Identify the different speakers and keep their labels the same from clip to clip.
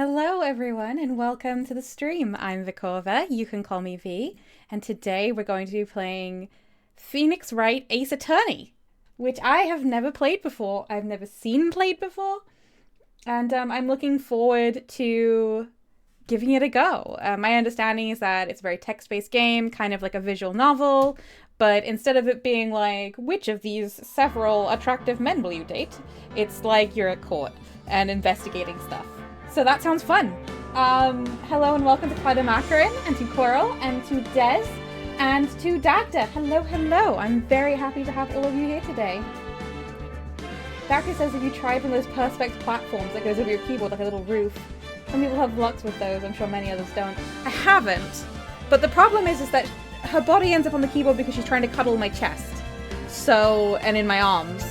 Speaker 1: Hello everyone and welcome to the stream. I'm Vikova, you can call me V, and today we're going to be playing Phoenix Wright Ace Attorney, which I have never played before. I've never seen played before, and I'm looking forward to giving it a go. My understanding is that it's a very text-based game, kind of like a visual novel, but instead of it being like, which of these several attractive men will you date? It's like you're at court and investigating stuff. So that sounds fun. Hello and welcome to Makarin and to Coral and to Des and to Dagda. Hello, hello. I'm very happy to have all of you here today. Dagda says if you tried one of those Perspex platforms that goes over your keyboard like a little roof. Some people have Lux with those, I'm sure many others don't. I haven't, but the problem is that her body ends up on the keyboard because she's trying to cuddle my chest. So, and in my arms.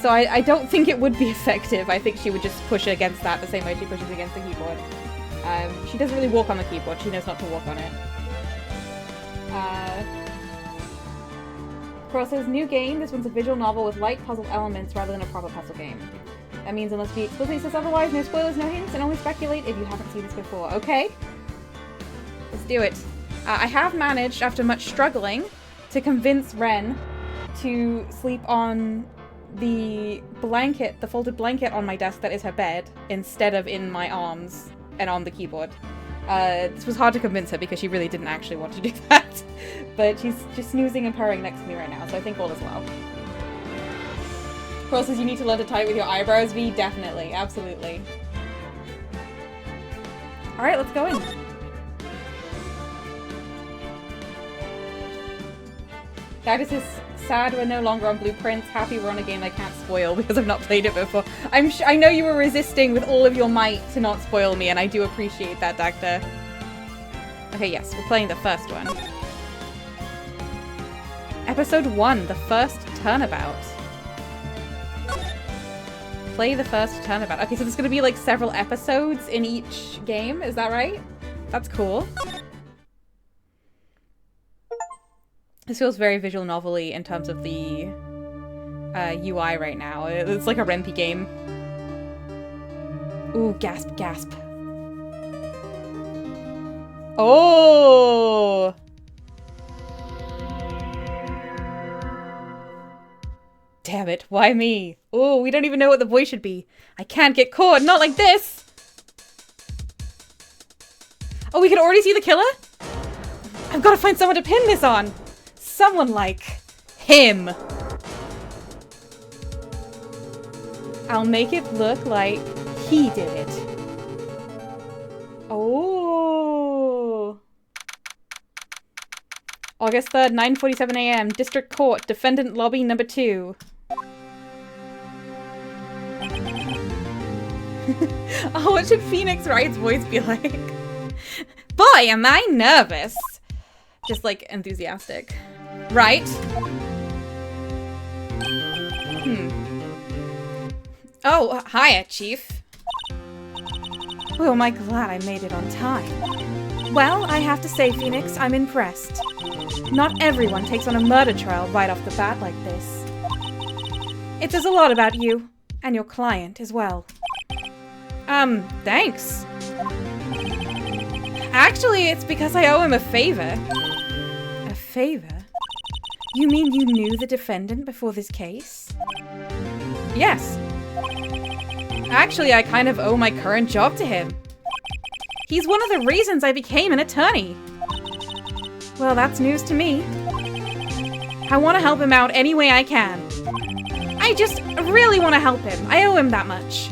Speaker 1: So I don't think it would be effective. I think she would just push against that the same way she pushes against the keyboard. She doesn't really walk on the keyboard. She knows not to walk on it. Coral says, new game. This one's a visual novel with light puzzle elements rather than a proper puzzle game. That means unless we explicitly says otherwise, no spoilers, no hints, and only speculate if you haven't seen this before. Okay? Let's do it. I have managed, after much struggling, to convince Ren to sleep on the blanket, the folded blanket on my desk that is her bed, instead of in my arms and on the keyboard. This was hard to convince her because she really didn't actually want to do that. But she's just snoozing and purring next to me right now, so I think all is well. Coral says you need to learn to type with your eyebrows, V. Definitely, absolutely. Alright, let's go in. Dagda says, sad we're no longer on Blueprints, happy we're on a game I can't spoil because I've not played it before. I know you were resisting with all of your might to not spoil me, and I do appreciate that, Dagda. Okay, yes, we're playing the first one. Episode 1, the first turnabout. Play the first turnabout. Okay, so there's gonna be like several episodes in each game, is that right? That's cool. This feels very visual novel-y in terms of the UI right now. It's like a Rempy game. Ooh, gasp, gasp. Oh! Damn it, why me? Oh, we don't even know what the voice should be. I can't get caught, not like this! Oh, we can already see the killer? I've got to find someone to pin this on! Someone like him. I'll make it look like he did it. Oh. August 3rd, 9:47 a.m. District Court, Defendant Lobby number 2. Oh, what should Phoenix Wright's voice be like? Boy, am I nervous. Just like enthusiastic. Right? Oh, hiya, Chief. Oh, am I glad I made it on time. Well, I have to say, Phoenix, I'm impressed. Not everyone takes on a murder trial right off the bat like this. It says a lot about you, and your client as well. Thanks. Actually, it's because I owe him a favor. A favor? You mean you knew the defendant before this case? Yes. Actually, I kind of owe my current job to him. He's one of the reasons I became an attorney. Well, that's news to me. I want to help him out any way I can. I just really want to help him. I owe him that much.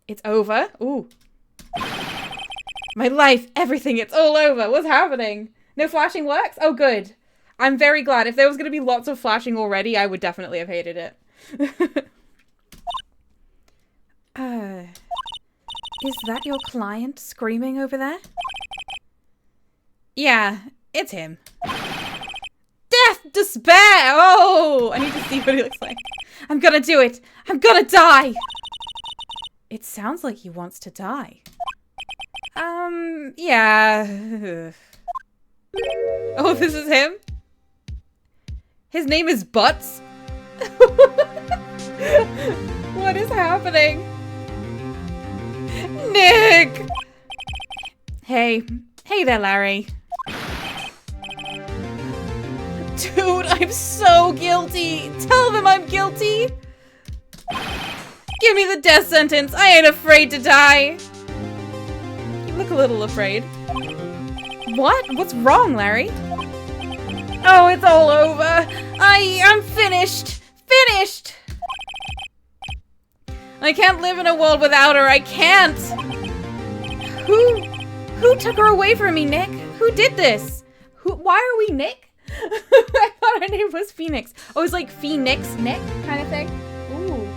Speaker 1: It's over? Ooh. My life, everything, it's all over. What's happening? No flashing works? Oh, good. I'm very glad. If there was going to be lots of flashing already, I would definitely have hated it. Is that your client screaming over there? Yeah, it's him. Death! Despair! Oh! I need to see what he looks like. I'm gonna do it! I'm gonna die! It sounds like he wants to die. Yeah. Oh, this is him? His name is Butz? What is happening? Nick! Hey. Hey there, Larry. Dude, I'm so guilty. Tell them I'm guilty. Give me the death sentence. I ain't afraid to die. You look a little afraid. What? What's wrong, Larry? Oh, it's all over. I'm finished. Finished. I can't live in a world without her. I can't. Who took her away from me, Nick? Who did this? Why are we Nick? I thought her name was Phoenix. Oh, it's like Phoenix Nick kind of thing. Ooh.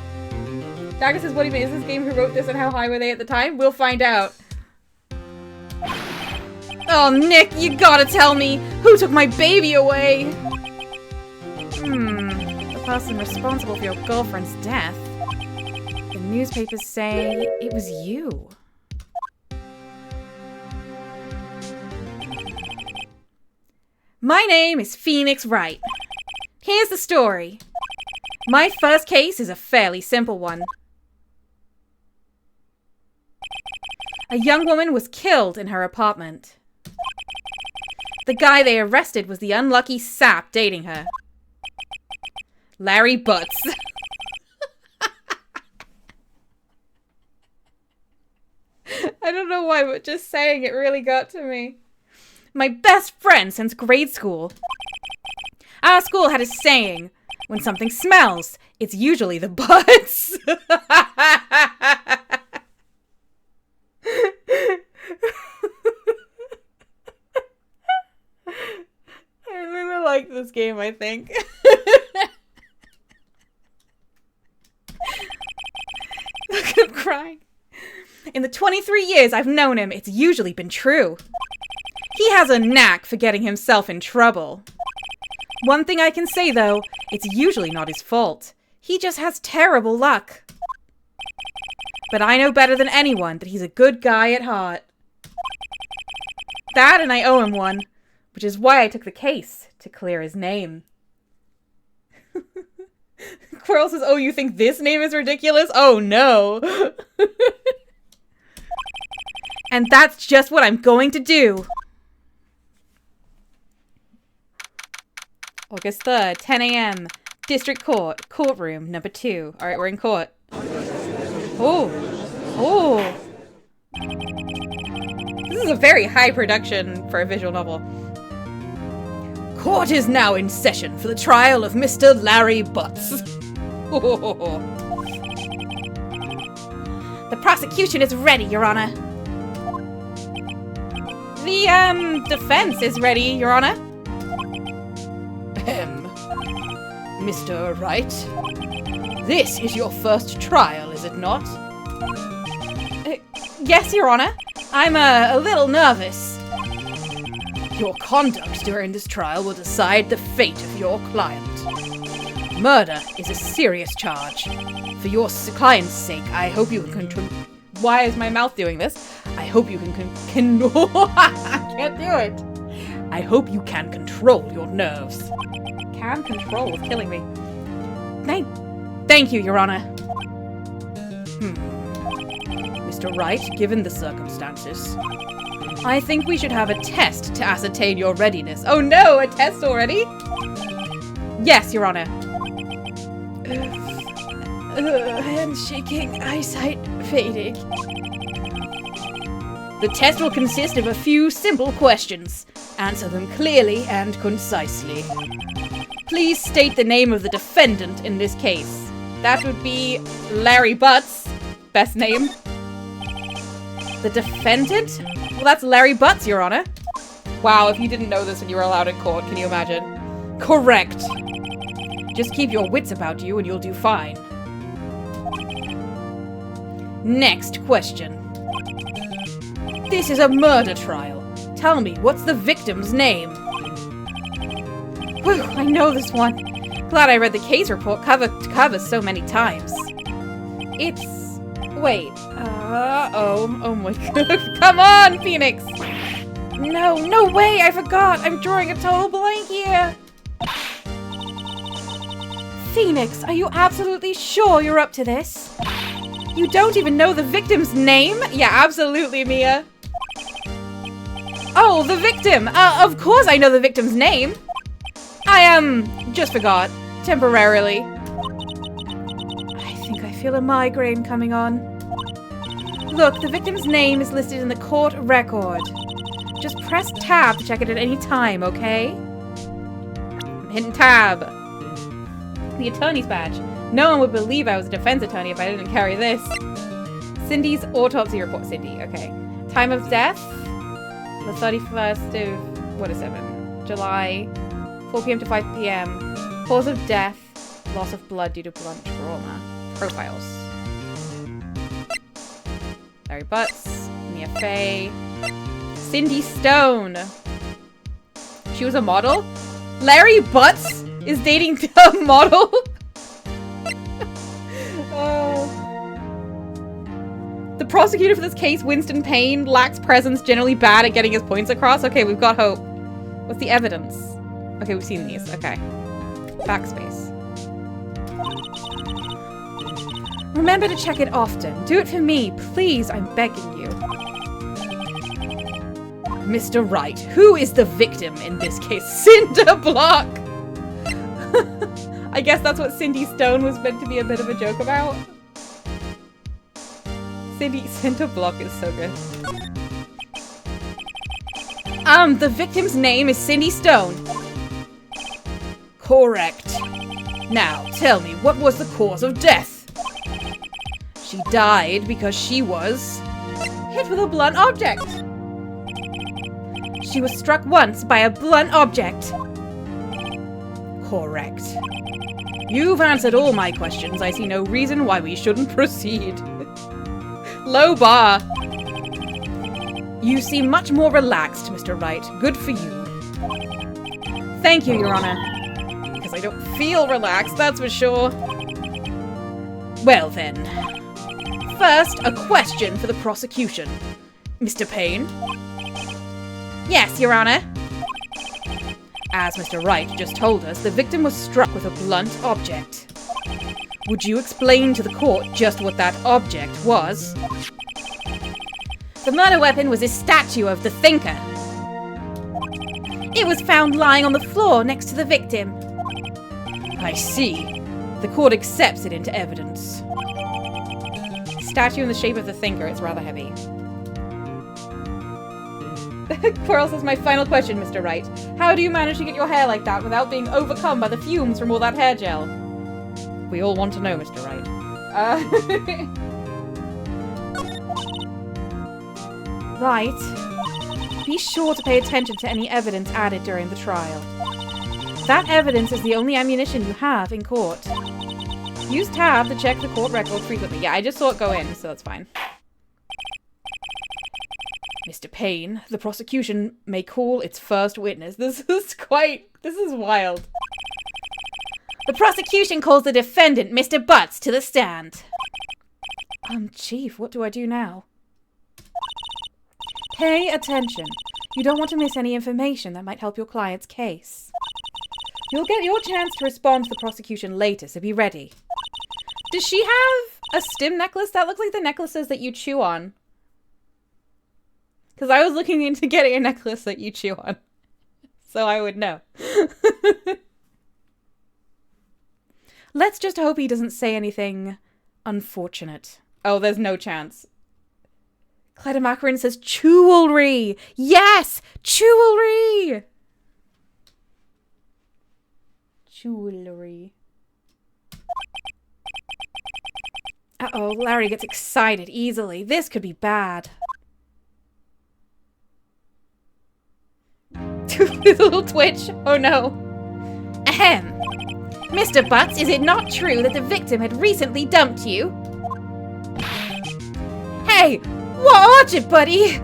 Speaker 1: Dagger says, what do you mean? Is this game who wrote this and how high were they at the time? We'll find out. Oh, Nick, you gotta tell me. Who took my baby away? The person responsible for your girlfriend's death. The newspapers say it was you. My name is Phoenix Wright. Here's the story. My first case is a fairly simple one. A young woman was killed in her apartment. The guy they arrested was the unlucky sap dating her. Larry Butz. I don't know why, but just saying it really got to me. My best friend since grade school. Our school had a saying, when something smells, it's usually the butts. I really like this game, I think. Look, I'm crying. In the 23 years I've known him, it's usually been true. He has a knack for getting himself in trouble. One thing I can say, though, it's usually not his fault. He just has terrible luck. But I know better than anyone that he's a good guy at heart. That and I owe him one, which is why I took the case, to clear his name. Quirrell says, oh, you think this name is ridiculous? Oh, no. And that's just what I'm going to do. August 3rd, 10 a.m. District Court, courtroom number 2. All right, we're in court. Oh. Oh. This is a very high production for a visual novel. Court is now in session for the trial of Mr. Larry Butz. The prosecution is ready, Your Honor. The, defense is ready, Your Honor.
Speaker 2: Mr. Wright, this is your first trial, is it not?
Speaker 1: Yes, Your Honor. I'm a little nervous.
Speaker 2: Your conduct during this trial will decide the fate of your client. Murder is a serious charge. For your client's sake, I hope you can control...
Speaker 1: Why is my mouth doing this?
Speaker 2: I hope you can
Speaker 1: I can't do it.
Speaker 2: I hope you can control your nerves.
Speaker 1: Can control is killing me. Thank you, Your Honor.
Speaker 2: Mr. Wright, given the circumstances, I think we should have a test to ascertain your readiness.
Speaker 1: Oh no, a test already? Yes, Your Honor.
Speaker 2: Hands shaking, eyesight fading. The test will consist of a few simple questions. Answer them clearly and concisely. Please state the name of the defendant in this case.
Speaker 1: That would be Larry Butz. Best name. The defendant? Well, that's Larry Butz, Your Honor. Wow, if you didn't know this when you were allowed in court, can you imagine?
Speaker 2: Correct. Just keep your wits about you and you'll do fine. Next question. This is a murder trial. Tell me, what's the victim's name?
Speaker 1: Whew, I know this one. Glad I read the case report cover to cover so many times. It's... Wait. Oh my god. Come on, Phoenix! No way, I forgot! I'm drawing a total blank here! Phoenix, are you absolutely sure you're up to this? You don't even know the victim's name? Yeah, absolutely, Mia. Oh, the victim! Of course I know the victim's name! I, just forgot. Temporarily. I think I feel a migraine coming on. Look, the victim's name is listed in the court record. Just press tab to check it at any time, okay? I'm hitting tab. The attorney's badge. No one would believe I was a defense attorney if I didn't carry this. Cindy's autopsy report. Cindy, okay. Time of death? The 31st of, what is it? July, 4 p.m. to 5 p.m. Cause of death, loss of blood due to blunt trauma. Profiles. Larry Butz, Mia Fey, Cindy Stone. She was a model? Larry Butz is dating a model? The prosecutor for this case, Winston Payne, lacks presence, generally bad at getting his points across. Okay, we've got hope. What's the evidence? Okay, we've seen these. Okay. Backspace. Remember to check it often. Do it for me, please. I'm begging you.
Speaker 2: Mr. Wright, who is the victim in this case?
Speaker 1: Cinder Block! I guess that's what Cindy Stone was meant to be a bit of a joke about. Cinder Block is so good. The victim's name is Cindy Stone.
Speaker 2: Correct. Now, tell me, what was the cause of death? She died because she was
Speaker 1: hit with a blunt object. She was struck once by a blunt object.
Speaker 2: Correct. You've answered all my questions. I see no reason why we shouldn't proceed.
Speaker 1: Low bar.
Speaker 2: You seem much more relaxed, Mr. Wright. Good for you.
Speaker 1: Thank you, Your Honor. Because I don't feel relaxed, that's for sure.
Speaker 2: Well then. First, a question for the prosecution. Mr. Payne?
Speaker 1: Yes, Your Honor.
Speaker 2: As Mr. Wright just told us, the victim was struck with a blunt object. Would you explain to the court just what that object was?
Speaker 1: The murder weapon was a statue of the thinker. It was found lying on the floor next to the victim.
Speaker 2: I see. The court accepts it into evidence.
Speaker 1: Statue in the shape of the thinker. It's rather heavy. Quirrell says, my final question, Mr. Wright. How do you manage to get your hair like that without being overcome by the fumes from all that hair gel?
Speaker 2: We all want to know, Mr. Wright.
Speaker 1: Right. Be sure to pay attention to any evidence added during the trial. That evidence is the only ammunition you have in court. Use tab to check the court record frequently. Yeah, I just saw it go in, so that's fine.
Speaker 2: Mr. Payne, the prosecution may call its first witness.
Speaker 1: This is wild. The prosecution calls the defendant, Mr. Butz, to the stand.
Speaker 2: Chief, what do I do now?
Speaker 1: Pay attention. You don't want to miss any information that might help your client's case. You'll get your chance to respond to the prosecution later, so be ready. Does she have a stim necklace? That looks like the necklaces that you chew on. Because I was looking into getting a necklace that you chew on. So I would know. Let's just hope he doesn't say anything unfortunate. Oh, there's no chance. Clyde says jewelry. Yes! Jewelry! Jewelry. Uh-oh, Larry gets excited easily. This could be bad. His little twitch. Oh no. Ahem. Mr. Butz, is it not true that the victim had recently dumped you? Hey! Watch it, buddy!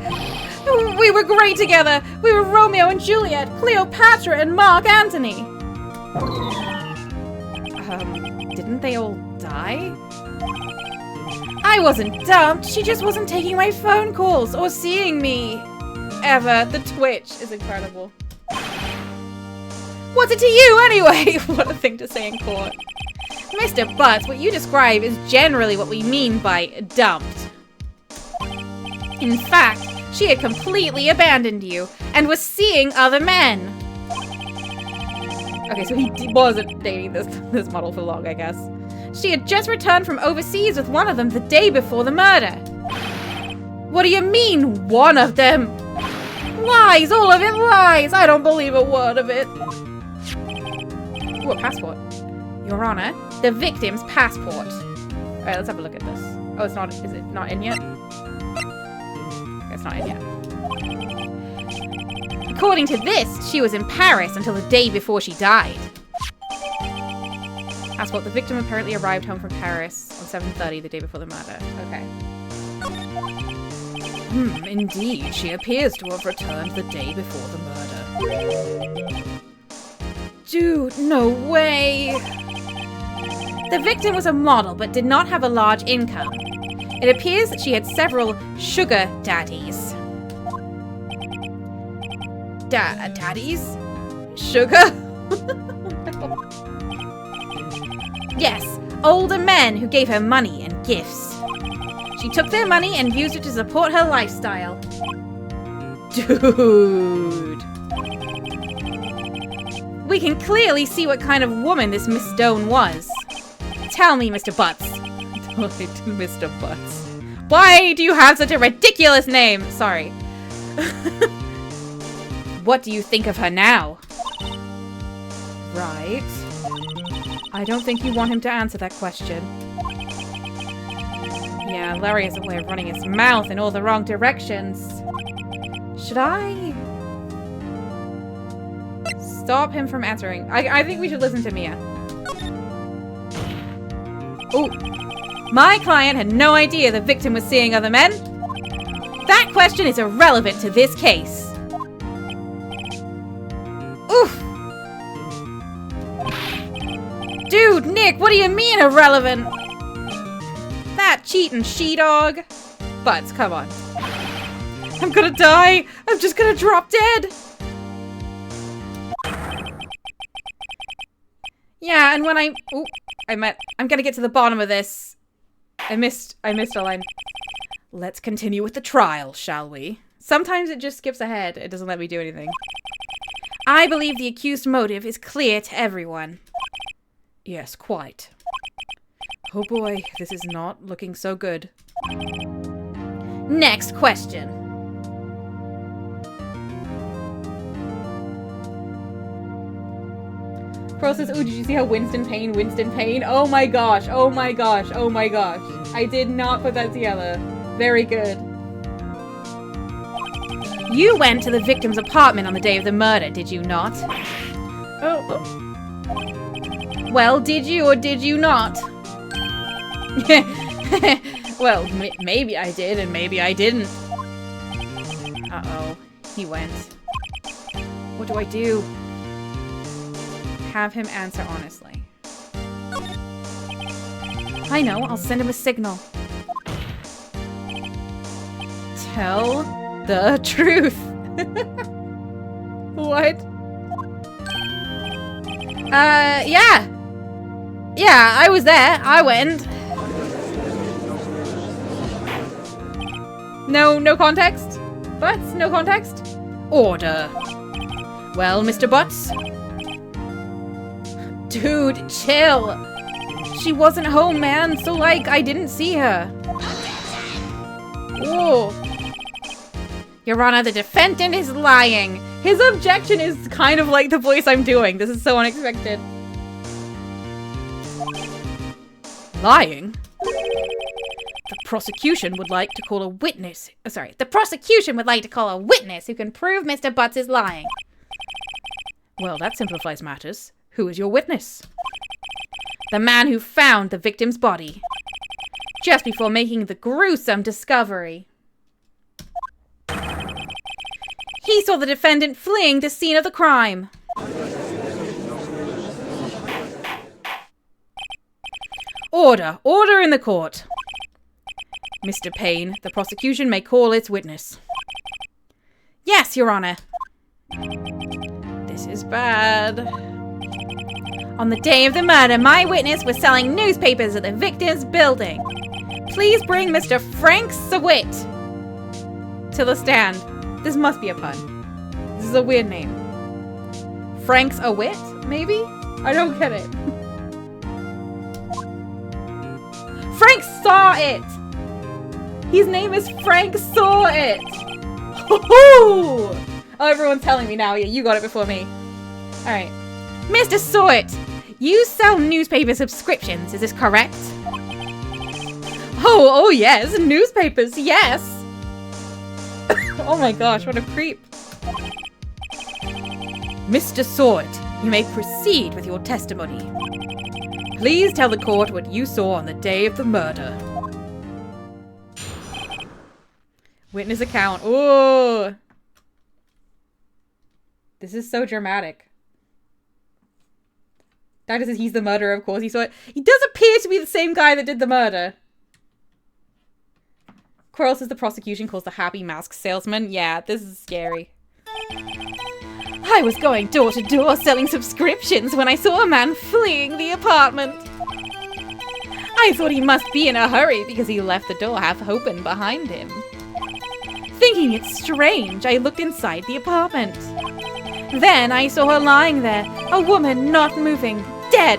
Speaker 1: We were great together! We were Romeo and Juliet, Cleopatra and Mark Antony! Didn't they all die? I wasn't dumped, she just wasn't taking my phone calls or seeing me. Ever. The twitch is incredible. What's it to you anyway? What a thing to say in court. Mr. Butz, what you describe is generally what we mean by dumped. In fact, she had completely abandoned you and was seeing other men. Okay, so he wasn't dating this model for long, I guess. She had just returned from overseas with one of them the day before the murder. What do you mean, one of them? Lies, all of it lies. I don't believe a word of it. Ooh, a passport. Your Honor, the victim's passport. Alright, let's have a look at this. Oh, it's not, is it not in yet? Okay, it's not in yet. According to this, she was in Paris until the day before she died. Passport, the victim apparently arrived home from Paris on 7:30 the day before the murder. Okay.
Speaker 2: Indeed, she appears to have returned the day before the murder.
Speaker 1: Dude, no way! The victim was a model, but did not have a large income. It appears that she had several sugar daddies.
Speaker 2: Daddies? Sugar?
Speaker 1: Yes, older men who gave her money and gifts. She took their money and used it to support her lifestyle.
Speaker 2: Dude.
Speaker 1: We can clearly see what kind of woman this Miss Stone was. Tell me, Mr. Butz.
Speaker 2: Mr. Butz.
Speaker 1: Why do you have such a ridiculous name? Sorry. What do you think of her now?
Speaker 2: Right. I don't think you want him to answer that question.
Speaker 1: Yeah, Larry has a way of running his mouth in all the wrong directions. Should I stop him from answering? I think we should listen to Mia. Oh, my client had no idea the victim was seeing other men. That question is irrelevant to this case. Oof. Dude, Nick, what do you mean irrelevant? That cheating she-dog. Butz, come on. I'm gonna die. I'm just gonna drop dead. Yeah, and when I'm gonna get to the bottom of this. I missed a line.
Speaker 2: Let's continue with the trial, shall we?
Speaker 1: Sometimes it just skips ahead. It doesn't let me do anything. I believe the accused motive is clear to everyone.
Speaker 2: Yes, quite. Oh boy, this is not looking so good.
Speaker 1: Next question. Process. Ooh, did you see how Winston Payne? Oh my gosh, oh my gosh, oh my gosh. I did not put that together. Very good. You went to the victim's apartment on the day of the murder, did you not? Oh. Well, did you or did you not? Well, maybe I did and maybe I didn't. Uh-oh. He went. What do I do? Have him answer honestly. I know, I'll send him a signal. Tell the truth. What? Yeah. Yeah, I was there. I went. No context? Butz, no context?
Speaker 2: Order. Well, Mr. Butz?
Speaker 1: Dude, chill. She wasn't home, man, so like, I didn't see her. Whoa. Your Honor, the defendant is lying. His objection is kind of like the voice I'm doing. This is so unexpected.
Speaker 2: Lying? The prosecution would like to call a witness.
Speaker 1: The prosecution would like to call a witness who can prove Mr. Butz is lying.
Speaker 2: Well, that simplifies matters. Who is your witness?
Speaker 1: The man who found the victim's body. Just before making the gruesome discovery. He saw the defendant fleeing the scene of the crime.
Speaker 2: Order! Order in the court! Mr. Payne, the prosecution may call its witness.
Speaker 1: Yes, Your Honor.
Speaker 2: This is bad.
Speaker 1: On the day of the murder, my witness was selling newspapers at the victim's building. Please bring Mr. Frank Sawit to the stand. This must be a pun. This is a weird name. Frank's a wit, maybe? I don't get it. Frank saw it! His name is Frank Saw It! Oh, everyone's telling me now. Yeah, you got it before me. Alright. Mr. Saw It! You sell newspaper subscriptions, is this correct? Oh yes, newspapers, yes! Oh my gosh, what a creep. Mr. Saw It, you may proceed with your testimony. Please tell the court what you saw on the day of the murder. Witness account. Ooh. This is so dramatic. Doctor says he's the murderer, of course. He saw it. He does appear to be the same guy that did the murder. Quarrel says the prosecution calls the happy mask salesman. Yeah, this is scary. I was going door to door selling subscriptions when I saw a man fleeing the apartment. I thought he must be in a hurry because he left the door half open behind him. Thinking it strange, I looked inside the apartment. Then I saw her lying there, a woman not moving, dead.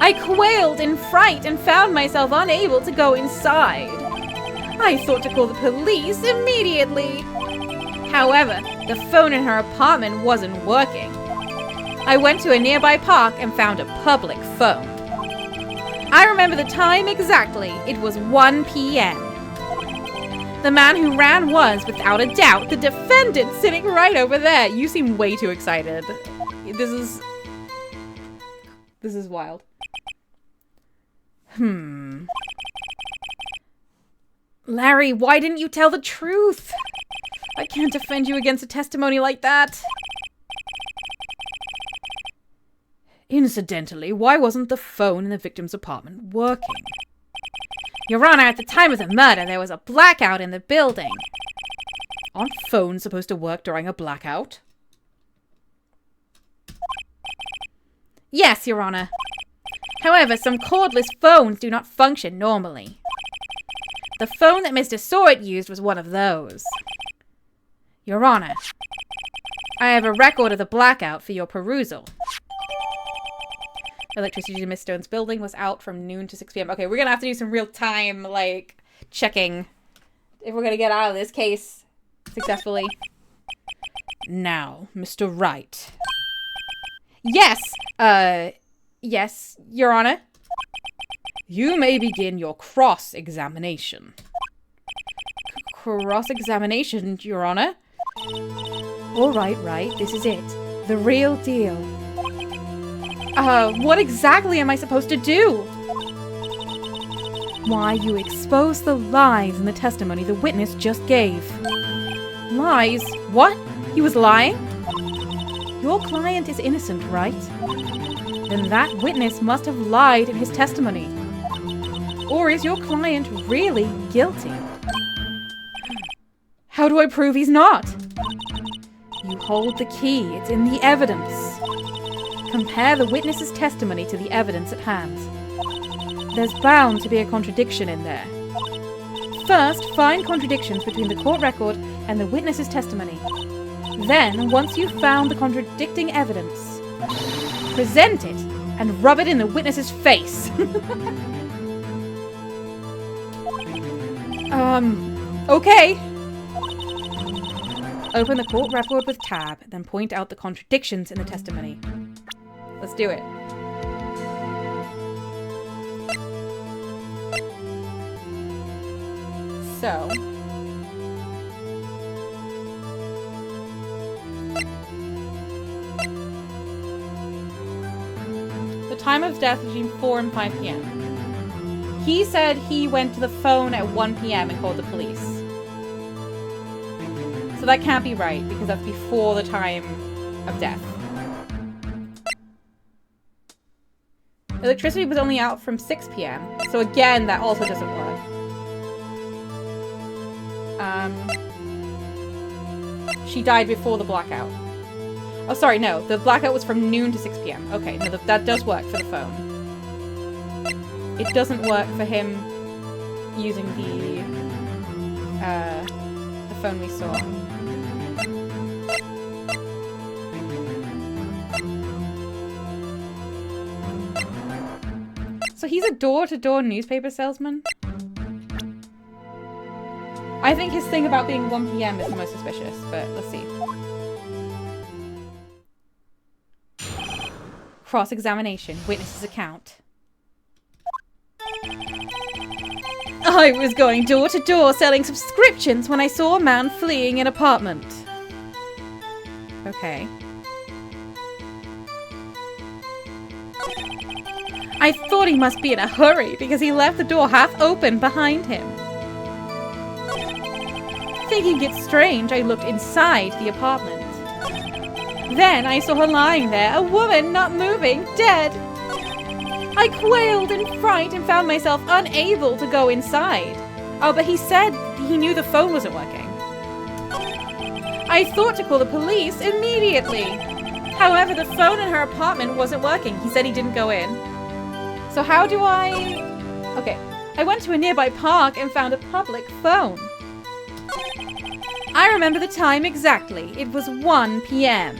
Speaker 1: I quailed in fright and found myself unable to go inside. I thought to call the police immediately. However, the phone in her apartment wasn't working. I went to a nearby park and found a public phone. I remember the time exactly. It was 1 p.m. The man who ran was, without a doubt, the defendant sitting right over there. You seem way too excited. This is wild. Larry, why didn't you tell the truth? I can't defend you against a testimony like that. Incidentally, why wasn't the phone in the victim's apartment working? Your Honor, at the time of the murder, there was a blackout in the building. Aren't phones supposed to work during a blackout? Yes, Your Honor. However, some cordless phones do not function normally. The phone that Mr. Sawit used was one of those. Your Honor, I have a record of the blackout for your perusal. Electricity to Miss Stone's building was out from noon to 6 p.m. Okay, we're gonna have to do some real-time, like, checking if we're gonna get out of this case successfully. Now, Mr. Wright. Yes! Yes, Your Honor. You may begin your cross-examination. Cross-examination, Your Honor? All right, this is it. The real deal. What exactly am I supposed to do? Why, you expose the lies in the testimony the witness just gave. Lies? What? He was lying? Your client is innocent, right? Then that witness must have lied in his testimony. Or is your client really guilty? How do I prove he's not? You hold the key. It's in the evidence. Compare the witness's testimony to the evidence at hand. There's bound to be a contradiction in there. First, find contradictions between the court record and the witness's testimony. Then, once you've found the contradicting evidence, present it and rub it in the witness's face. Okay. Open the court record with tab, then point out the contradictions in the testimony. Let's do it. So. The time of death was between 4 and 5 p.m. He said he went to the phone at 1 p.m. and called the police. So that can't be right, because that's before the time of death. Electricity was only out from 6 p.m. So again, that also doesn't work. She died before the blackout. Oh, sorry, no. The blackout was from noon to 6 p.m. Okay, no, that does work for the phone. It doesn't work for him using the phone we saw. So he's a door-to-door newspaper salesman? I think his thing about being 1 p.m. is the most suspicious, but let's see. Cross-examination. Witness's account. I was going door to door selling subscriptions when I saw a man fleeing an apartment. Okay. I thought he must be in a hurry because he left the door half open behind him. Thinking it strange, I looked inside the apartment. Then I saw her lying there, a woman not moving, dead. I quailed in fright and found myself unable to go inside. Oh, but he said he knew the phone wasn't working. I thought to call the police immediately. However, the phone in her apartment wasn't working. He said he didn't go in. So how do I... Okay. I went to a nearby park and found a public phone. I remember the time exactly. It was 1 p.m.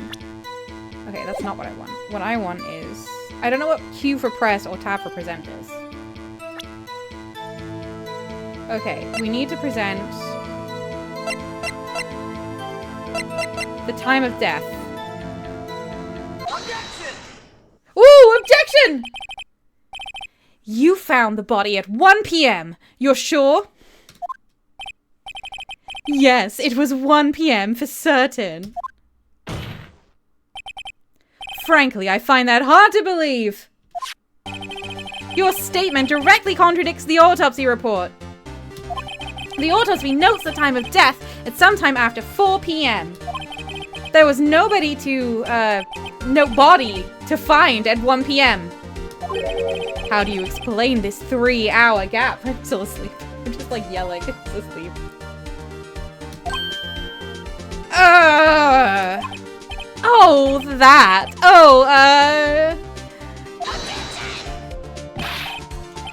Speaker 1: Okay, that's not what I want. What I want is... I don't know what Q for press or tab for present is. Okay, we need to present... the time of death. Objection! Ooh, objection! You found the body at 1 p.m. You're sure? Yes, it was 1 p.m. for certain. Frankly, I find that hard to believe. Your statement directly contradicts the autopsy report. The autopsy notes the time of death at sometime after 4 p.m. There was nobody to, no body to find at 1 p.m. How do you explain this 3-hour gap? I'm still asleep. I'm just like yelling. I'm still asleep. Oh, that.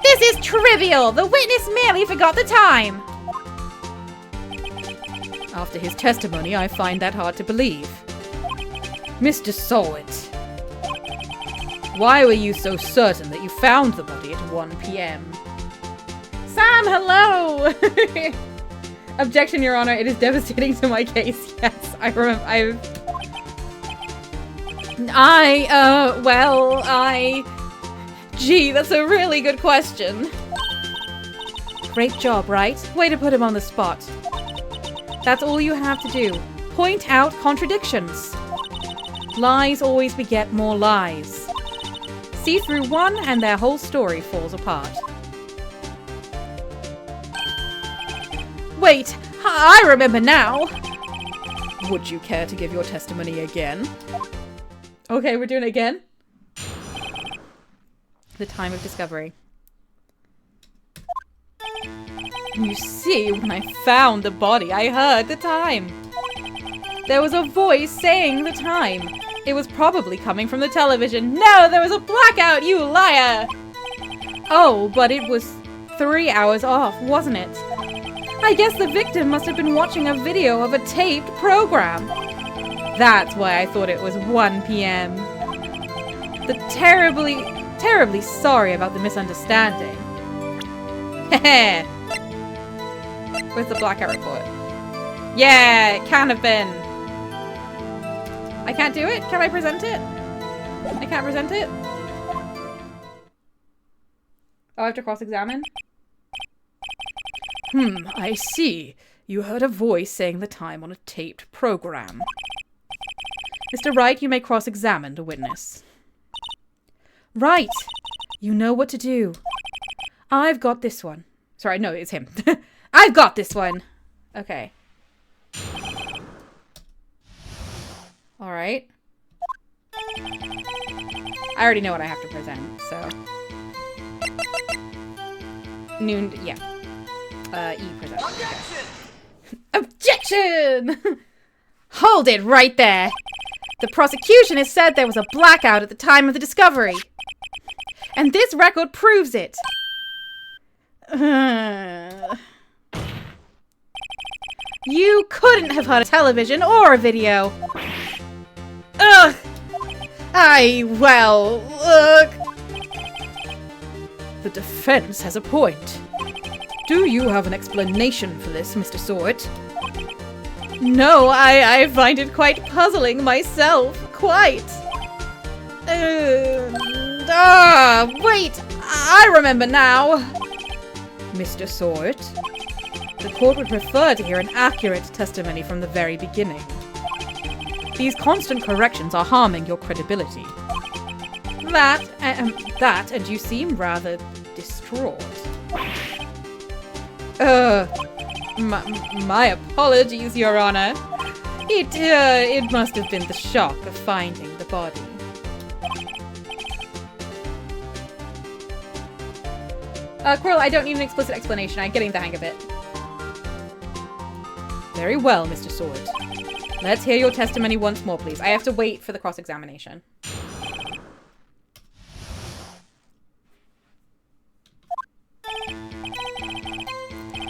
Speaker 1: This is trivial. The witness merely forgot the time. After his testimony, I find that hard to believe. Mr. Sowett, why were you so certain that you found the body at 1 p.m.? Sam, hello! Objection, Your Honor. It is devastating to my case. Yes, I remember. Gee, that's a really good question. Great job, right? Way to put him on the spot. That's all you have to do. Point out contradictions. Lies always beget more lies. See through one and their whole story falls apart. Wait, I remember now! Would you care to give your testimony again? Okay, we're doing it again. The time of discovery. You see, when I found the body, I heard the time. There was a voice saying the time. It was probably coming from the television. No, there was a blackout, you liar! Oh, but it was 3 hours off, wasn't it? I guess the victim must have been watching a video of a taped program. That's why I thought it was 1 p.m. Terribly sorry about the misunderstanding. Heh. Where's the blackout report? Yeah, it can have been. I can't do it? Can I present it? I can't present it? Oh, I have to cross-examine? I see. You heard a voice saying the time on a taped program. Mr. Wright, you may cross-examine the witness. Right. You know what to do. I've got this one. Sorry, no, it's him. I've got this one. Okay. Alright. I already know what I have to present, so. Noon, yeah. E present. Objection! Objection! Hold it right there! The prosecution has said there was a blackout at the time of the discovery. And this record proves it. You couldn't have had a television or a video. Ugh. Ugh.
Speaker 2: The defense has a point. Do you have an explanation for this, Mr. Sawit?
Speaker 1: No, I find it quite puzzling myself. Quite. Wait. I remember now.
Speaker 2: Mr. Sawit, the court would prefer to hear an accurate testimony from the very beginning. These constant corrections are harming your credibility.
Speaker 1: That, and you seem rather distraught. My apologies, Your Honor. It must have been the shock of finding the body. Quill, I don't need an explicit explanation. I'm getting the hang of it.
Speaker 2: Very well, Mr. Sawit.
Speaker 1: Let's hear your testimony once more, please. I have to wait for the cross-examination.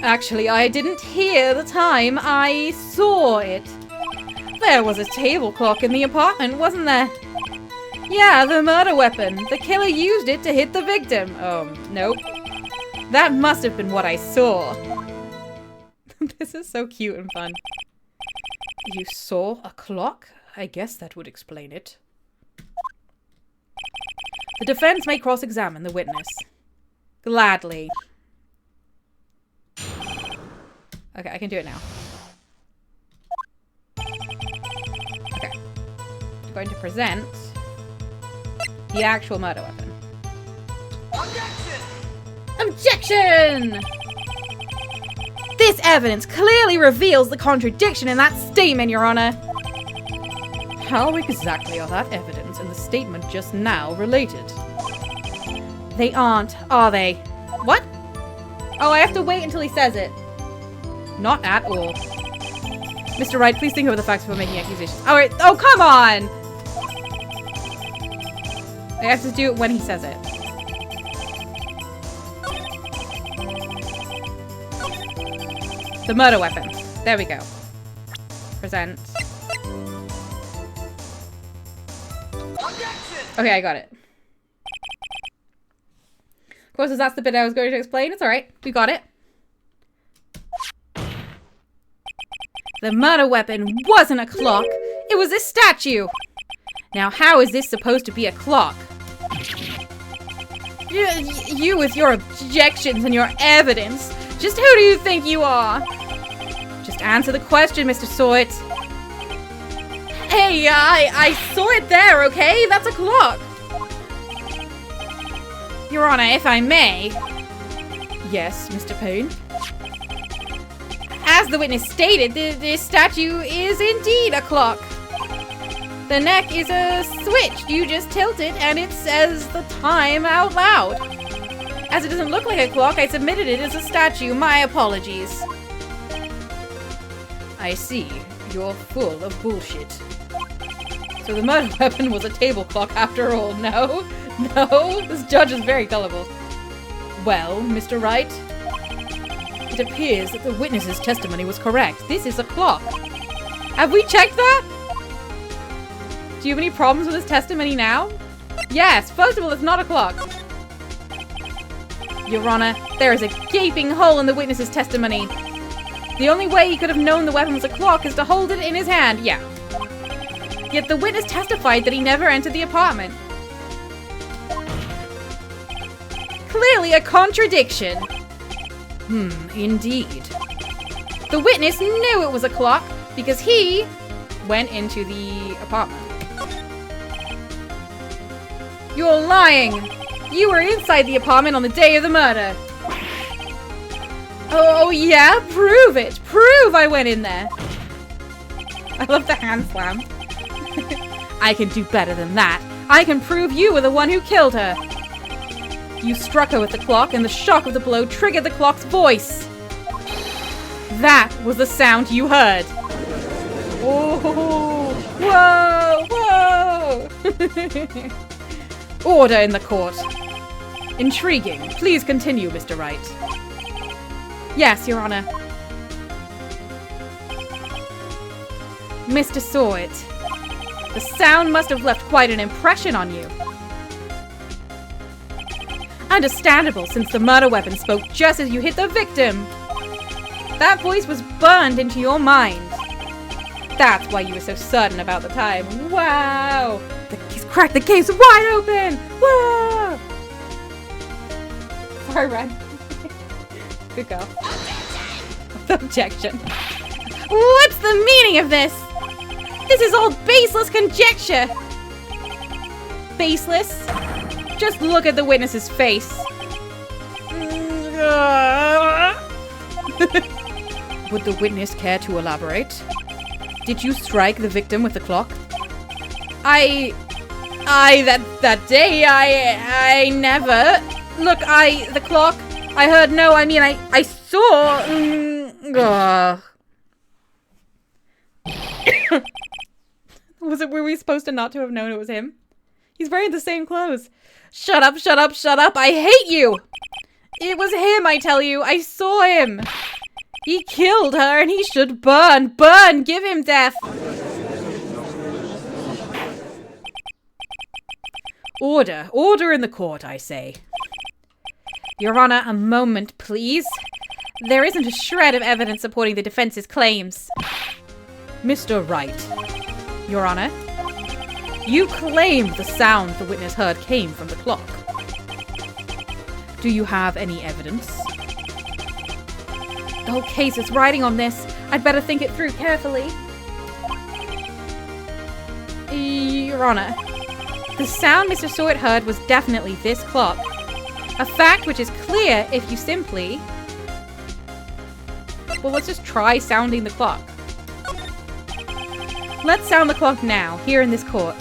Speaker 1: Actually, I didn't hear the time. I saw it. There was a table clock in the apartment, wasn't there? Yeah, the murder weapon. The killer used it to hit the victim. Oh, nope. That must have been what I saw. This is so cute and fun.
Speaker 2: You saw a clock? I guess that would explain it.
Speaker 1: The defense may cross-examine the witness. Gladly. Okay, I can do it now. Okay. I'm going to present the actual murder weapon. Objection! Objection! This evidence clearly reveals the contradiction in that statement, Your Honor.
Speaker 2: How exactly are that evidence and the statement just now related?
Speaker 1: They aren't, are they? What? Oh, I have to wait until he says it. Not at all. Mr. Wright, please think over the facts before making accusations. Alright, oh, come on! I have to do it when he says it. The murder weapon. There we go. Present. Okay, I got it. Of course, as that's the bit I was going to explain. It's alright. We got it. The murder weapon wasn't a clock. It was a statue. Now, how is this supposed to be a clock? You with your objections and your evidence. Just who do you think you are? Just answer the question, Mr. Sawit. Hey, I saw it there, okay? That's a clock. Your Honor, if I may.
Speaker 2: Yes, Mr. Payne?
Speaker 1: As the witness stated, this statue is indeed a clock. The neck is a switch. You just tilt it and it says the time out loud. As it doesn't look like a clock, I submitted it as a statue. My apologies.
Speaker 2: I see. You're full of bullshit.
Speaker 1: So the murder weapon was a table clock after all. No? No? This judge is very gullible.
Speaker 2: Well, Mr. Wright, it appears that the witness's testimony was correct. This is a clock.
Speaker 1: Have we checked that? Do you have any problems with his testimony now? Yes, first of all, it's not a clock. Your Honor, there is a gaping hole in the witness's testimony. The only way he could have known the weapon was a clock is to hold it in his hand. Yeah. Yet the witness testified that he never entered the apartment. Clearly a contradiction.
Speaker 2: Indeed.
Speaker 1: The witness knew it was a clock because he went into the apartment. You're lying! You were inside the apartment on the day of the murder. Oh yeah? Prove it! Prove I went in there! I love the hand slam. I can do better than that. I can prove you were the one who killed her. You struck her with the clock, and the shock of the blow triggered the clock's voice. That was the sound you heard. Oh, whoa, whoa!
Speaker 2: Order in the court. Intriguing. Please continue, Mr. Wright.
Speaker 1: Yes, Your Honor. Mr. Sort, the sound must have left quite an impression on you. Understandable, since the murder weapon spoke just as you hit the victim. That voice was burned into your mind. That's why you were so certain about the time. Wow! He's cracked the case wide open! Whoa! Sorry, Red. Good girl. Objection. What's the meaning of this? This is all baseless conjecture. Baseless? Just look at the witness's face.
Speaker 2: Would the witness care to elaborate? Did you strike the victim with the clock?
Speaker 1: That day, I never. Look, the clock, I heard no, I saw. Were we supposed to not to have known it was him? He's wearing the same clothes. Shut up, shut up, shut up, I hate you! It was him, I tell you, I saw him! He killed her and he should burn, burn, give him death!
Speaker 2: Order, order in the court, I say.
Speaker 1: Your Honor, a moment, please. There isn't a shred of evidence supporting the defense's claims.
Speaker 2: Mr. Wright.
Speaker 1: Your Honor?
Speaker 2: You claimed the sound the witness heard came from the clock. Do you have any evidence?
Speaker 1: The whole case is riding on this. I'd better think it through carefully. Your Honor, the sound Mr. Sort heard was definitely this clock. A fact which is clear if you simply... Well, let's just try sounding the clock. Let's sound the clock now, here in this court.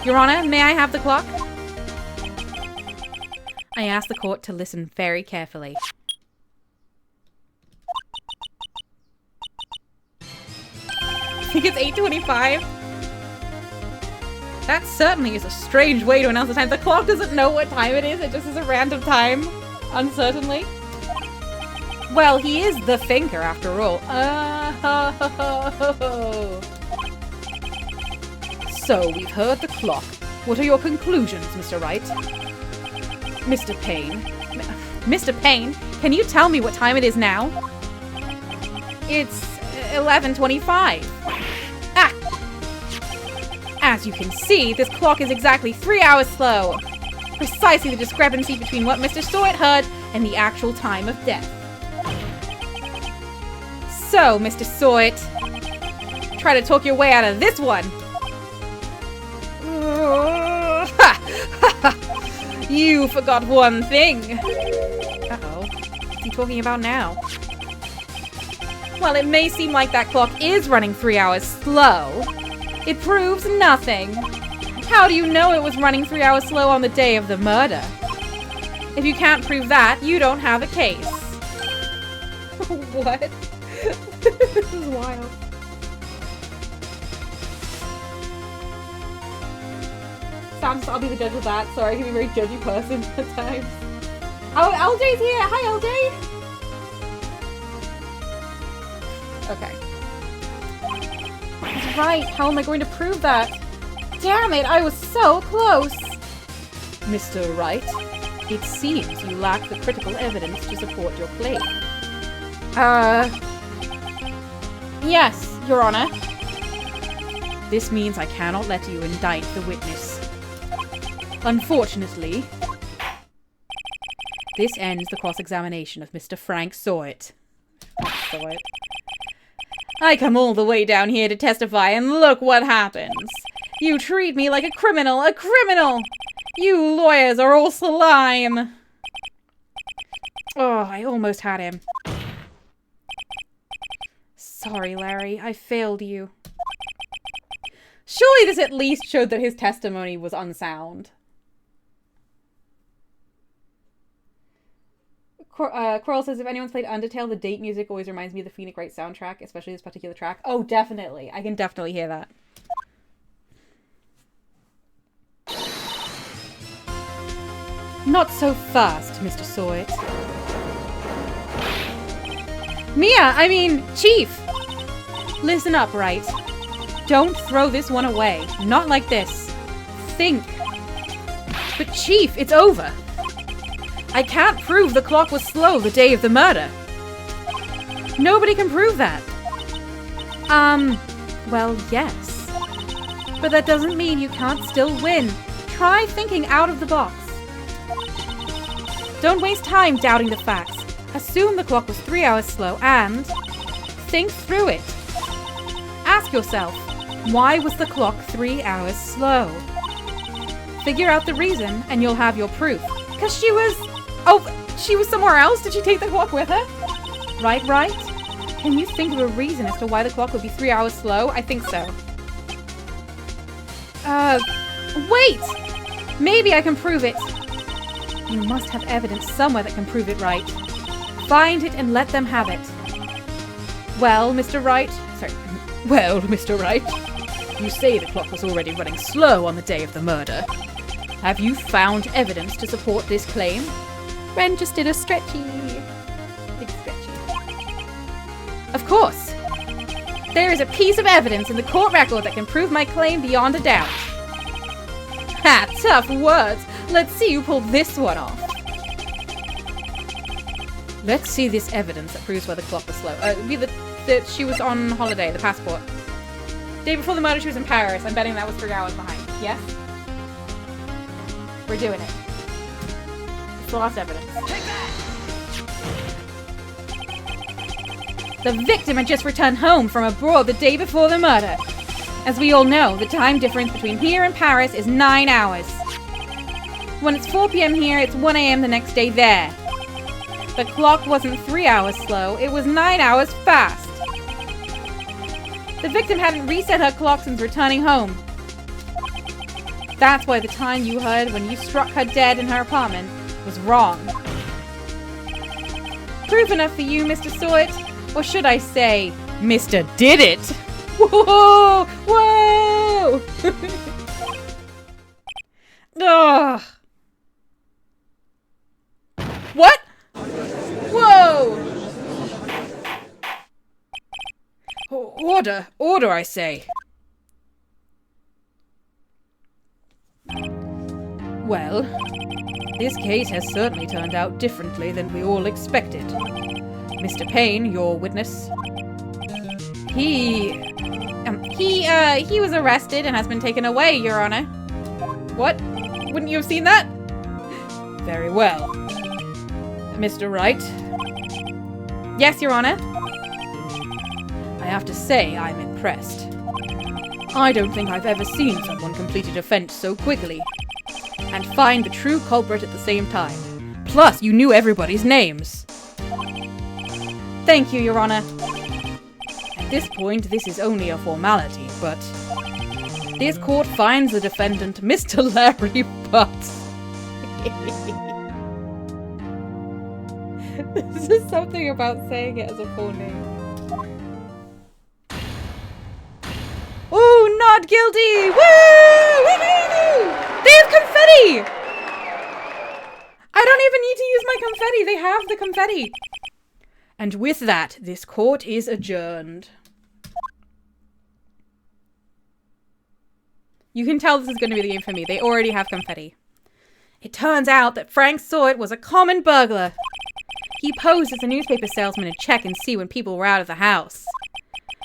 Speaker 1: Your Honor, may I have the clock? I ask the court to listen very carefully. I think it's 8:25. That certainly is a strange way to announce the time. The clock doesn't know what time it just is a random time, uncertainly. Well, he is the thinker after all.
Speaker 2: So, we've heard the clock. What are your conclusions, Mr. Wright?
Speaker 1: Mr. Payne. Mr. Payne, can you tell me what time it is now? It's 11:25. Ah! As you can see, this clock is exactly 3 hours slow. Precisely the discrepancy between what Mr. Sort heard and the actual time of death. So, Mr. Sort, try to talk your way out of this one. You forgot one thing. Uh-oh. What's he talking about now? Well, it may seem like that clock is running 3 hours slow. It proves nothing. How do you know it was running 3 hours slow on the day of the murder? If you can't prove that, you don't have a case. What? This is wild. I'll be the judge of that. Sorry, I can be a very judgy person at times. Oh, LJ's here! Hi, LJ! Okay. He's right. How am I going to prove that? Damn it, I was so close!
Speaker 2: Mr. Wright, it seems you lack the critical evidence to support your claim.
Speaker 1: Yes, Your Honor.
Speaker 2: This means I cannot let you indict the witness. Unfortunately, this ends the cross-examination of Mr. Frank Sort.
Speaker 1: I come all the way down here to testify, and look what happens. You treat me like a criminal, a criminal! You lawyers are all slime! Oh, I almost had him. Sorry, Larry, I failed you. Surely this at least showed that his testimony was unsound. Coral says, if anyone's played Undertale, the date music always reminds me of the Phoenix Wright soundtrack, especially this particular track. Oh, definitely. I can definitely hear that. Not so fast, Mr. Sawit. Chief! Listen up, right? Don't throw this one away. Not like this. Think. But Chief, it's over. I can't prove the clock was slow the day of the murder. Nobody can prove that. Well, yes. But that doesn't mean you can't still win. Try thinking out of the box. Don't waste time doubting the facts. Assume the clock was 3 hours slow and think through it. Ask yourself, why was the clock 3 hours slow? Figure out the reason and you'll have your proof. Because she was somewhere else? Did she take the clock with her? Right? Can you think of a reason as to why the clock would be 3 hours slow? I think so. Wait! Maybe I can prove it. You must have evidence somewhere that can prove it right. Find it and let them have it. Well, Mr. Wright, you say the clock was already running slow on the day of the murder. Have you found evidence to support this claim? Ren just did a big stretchy. Of course. There is a piece of evidence in the court record that can prove my claim beyond a doubt. Ha! Tough words. Let's see who pulled this one off. Let's see this evidence that proves why the clock was slow. It'd be that she was on holiday, the passport. Day before the murder, she was in Paris. I'm betting that was 3 hours behind. Yes? We're doing it. It's the last evidence. The victim had just returned home from abroad the day before the murder. As we all know, the time difference between here and Paris is 9 hours. When it's 4 p.m. here, it's 1 a.m. the next day there. The clock wasn't 3 hours slow, it was 9 hours fast. The victim hadn't reset her clock since returning home. That's why the time you heard when you struck her dead in her apartment was wrong. Proof enough for you, Mr. Sawit? Or should I say, Mr. Did It? Whoa! Whoa! Ugh. What? Whoa! Order, I say. Well, this case has certainly turned out differently than we all expected. Mr. Payne, your witness, he was arrested and has been taken away, Your Honor. What? Wouldn't you have seen that? Very well. Mr. Wright? Yes, Your Honor. I have to say I'm impressed. I don't think I've ever seen someone complete a defense so quickly. And find the true culprit at the same time. Plus, you knew everybody's names. Thank you, Your Honor. At this point, this is only a formality, but this court finds the defendant Mr. Larry Butz. This is something about saying it as a full name. Ooh, not guilty! Woo! Woo! They have confetti! I don't even need to use my confetti. They have the confetti. And with that, this court is adjourned. You can tell this is going to be the game for me. They already have confetti. It turns out that Frank Sawit was a common burglar. He posed as a newspaper salesman to check and see when people were out of the house.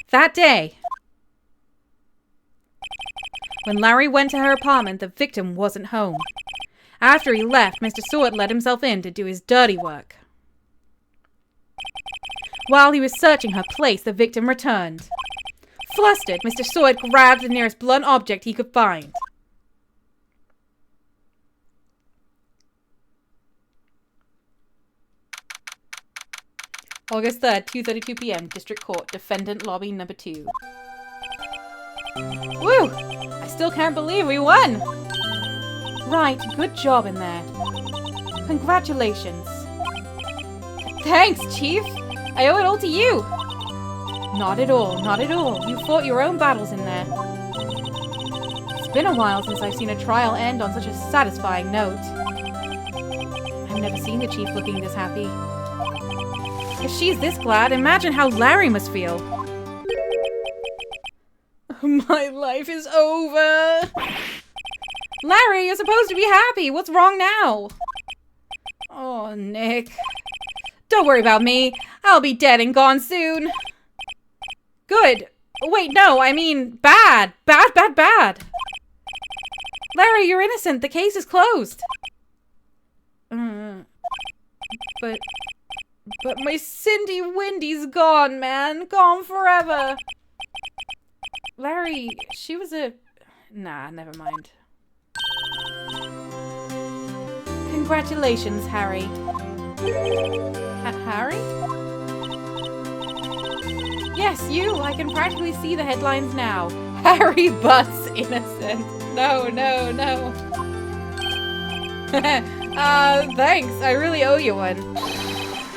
Speaker 1: That day, when Larry went to her apartment, the victim wasn't home. After he left, Mr. Sawit let himself in to do his dirty work. While he was searching her place, the victim returned. Flustered, Mr. Sawit grabbed the nearest blunt object he could find. August 3rd, 2:32 p.m. District Court, Defendant Lobby Number 2. Woo! I still can't believe we won! Right, good job in there. Congratulations. Thanks, Chief! I owe it all to you! Not at all, not at all. You fought your own battles in there. It's been a while since I've seen a trial end on such a satisfying note. I've never seen the chief looking this happy. If she's this glad, imagine how Larry must feel. My life is over. Larry, you're supposed to be happy. What's wrong now? Oh, Nick. Don't worry about me. I'll be dead and gone soon. Good. Wait, no, I mean bad. Bad, bad, bad. Larry, you're innocent. The case is closed. But my Cindy Windy's gone, man. Gone forever. Larry, she was a... Nah, never mind. Congratulations, Harry. Harry? Yes, you. I can practically see the headlines now. Harry Butz innocent. No, no, no. Thanks. I really owe you one.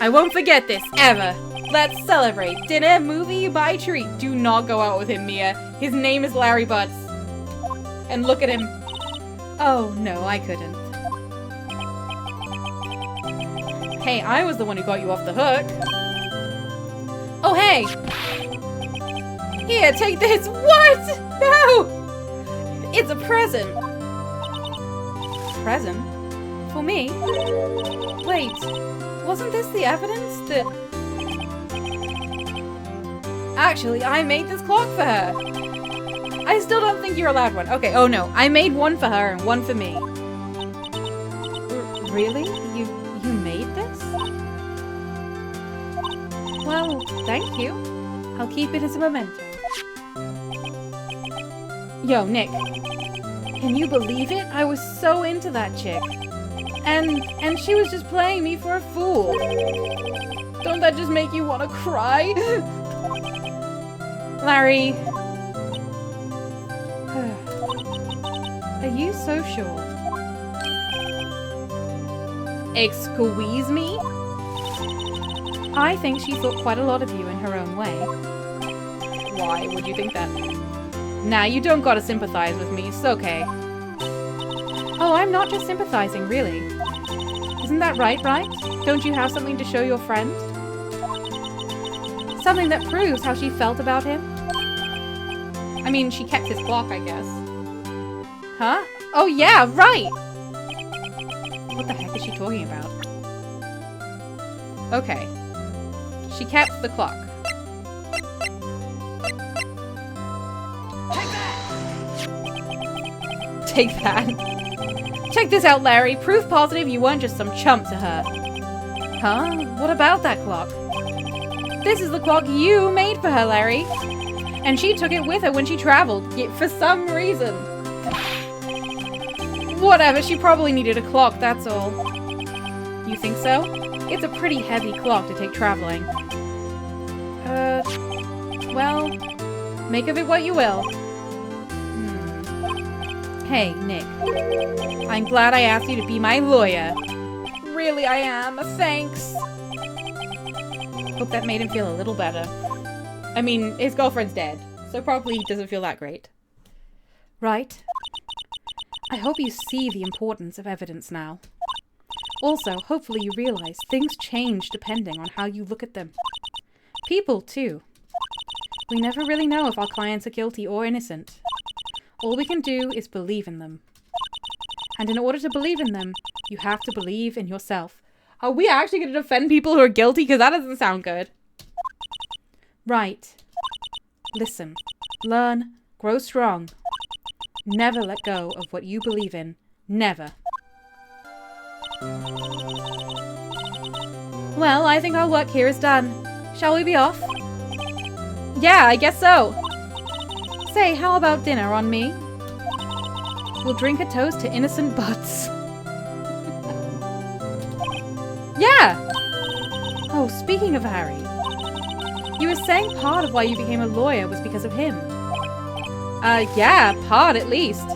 Speaker 1: I won't forget this, ever. Let's celebrate. Dinner, movie, buy treat. Do not go out with him, Mia. His name is Larry Butz. And look at him. Oh, no, I couldn't. Hey, I was the one who got you off the hook. Oh, hey! Here, take this! What? No! It's a present. Present? For me? Wait, wasn't this the evidence that... Actually, I made this clock for her. I still don't think you're allowed one. Okay, oh no, I made one for her and one for me. Really? You made this? Well, thank you. I'll keep it as a memento. Yo, Nick. Can you believe it? I was so into that chick. And she was just playing me for a fool. Don't that just make you want to cry? Larry. Are you so sure? Excuse me? I think she thought quite a lot of you in her own way. Why would you think that? Nah, you don't gotta sympathize with me, it's okay. Oh, I'm not just sympathizing, really. Isn't that right? Don't you have something to show your friend? Something that proves how she felt about him? I mean, she kept his clock, I guess. Huh? Oh yeah, right! What the heck is she talking about? Okay. She kept the clock. Take that! Check this out, Larry. Proof positive you weren't just some chump to her. Huh? What about that clock? This is the clock you made for her, Larry. And she took it with her when she traveled, yet for some reason. Whatever, she probably needed a clock, that's all. You think so? It's a pretty heavy clock to take traveling. Well, make of it what you will. Hey, Nick. I'm glad I asked you to be my lawyer. Really, I am. Thanks. Hope that made him feel a little better. I mean, his girlfriend's dead, so probably he doesn't feel that great. Right? I hope you see the importance of evidence now. Also, hopefully you realize things change depending on how you look at them. People, too. We never really know if our clients are guilty or innocent. All we can do is believe in them. And in order to believe in them, you have to believe in yourself. Are we actually going to defend people who are guilty? Because that doesn't sound good. Right. Listen. Learn. Grow strong. Never let go of what you believe in. Never. Well, I think our work here is done. Shall we be off? Yeah, I guess so. Say, how about dinner on me? We'll drink a toast to innocent Butz. Yeah! Oh, speaking of Harry. You were saying part of why you became a lawyer was because of him. Yeah, part at least.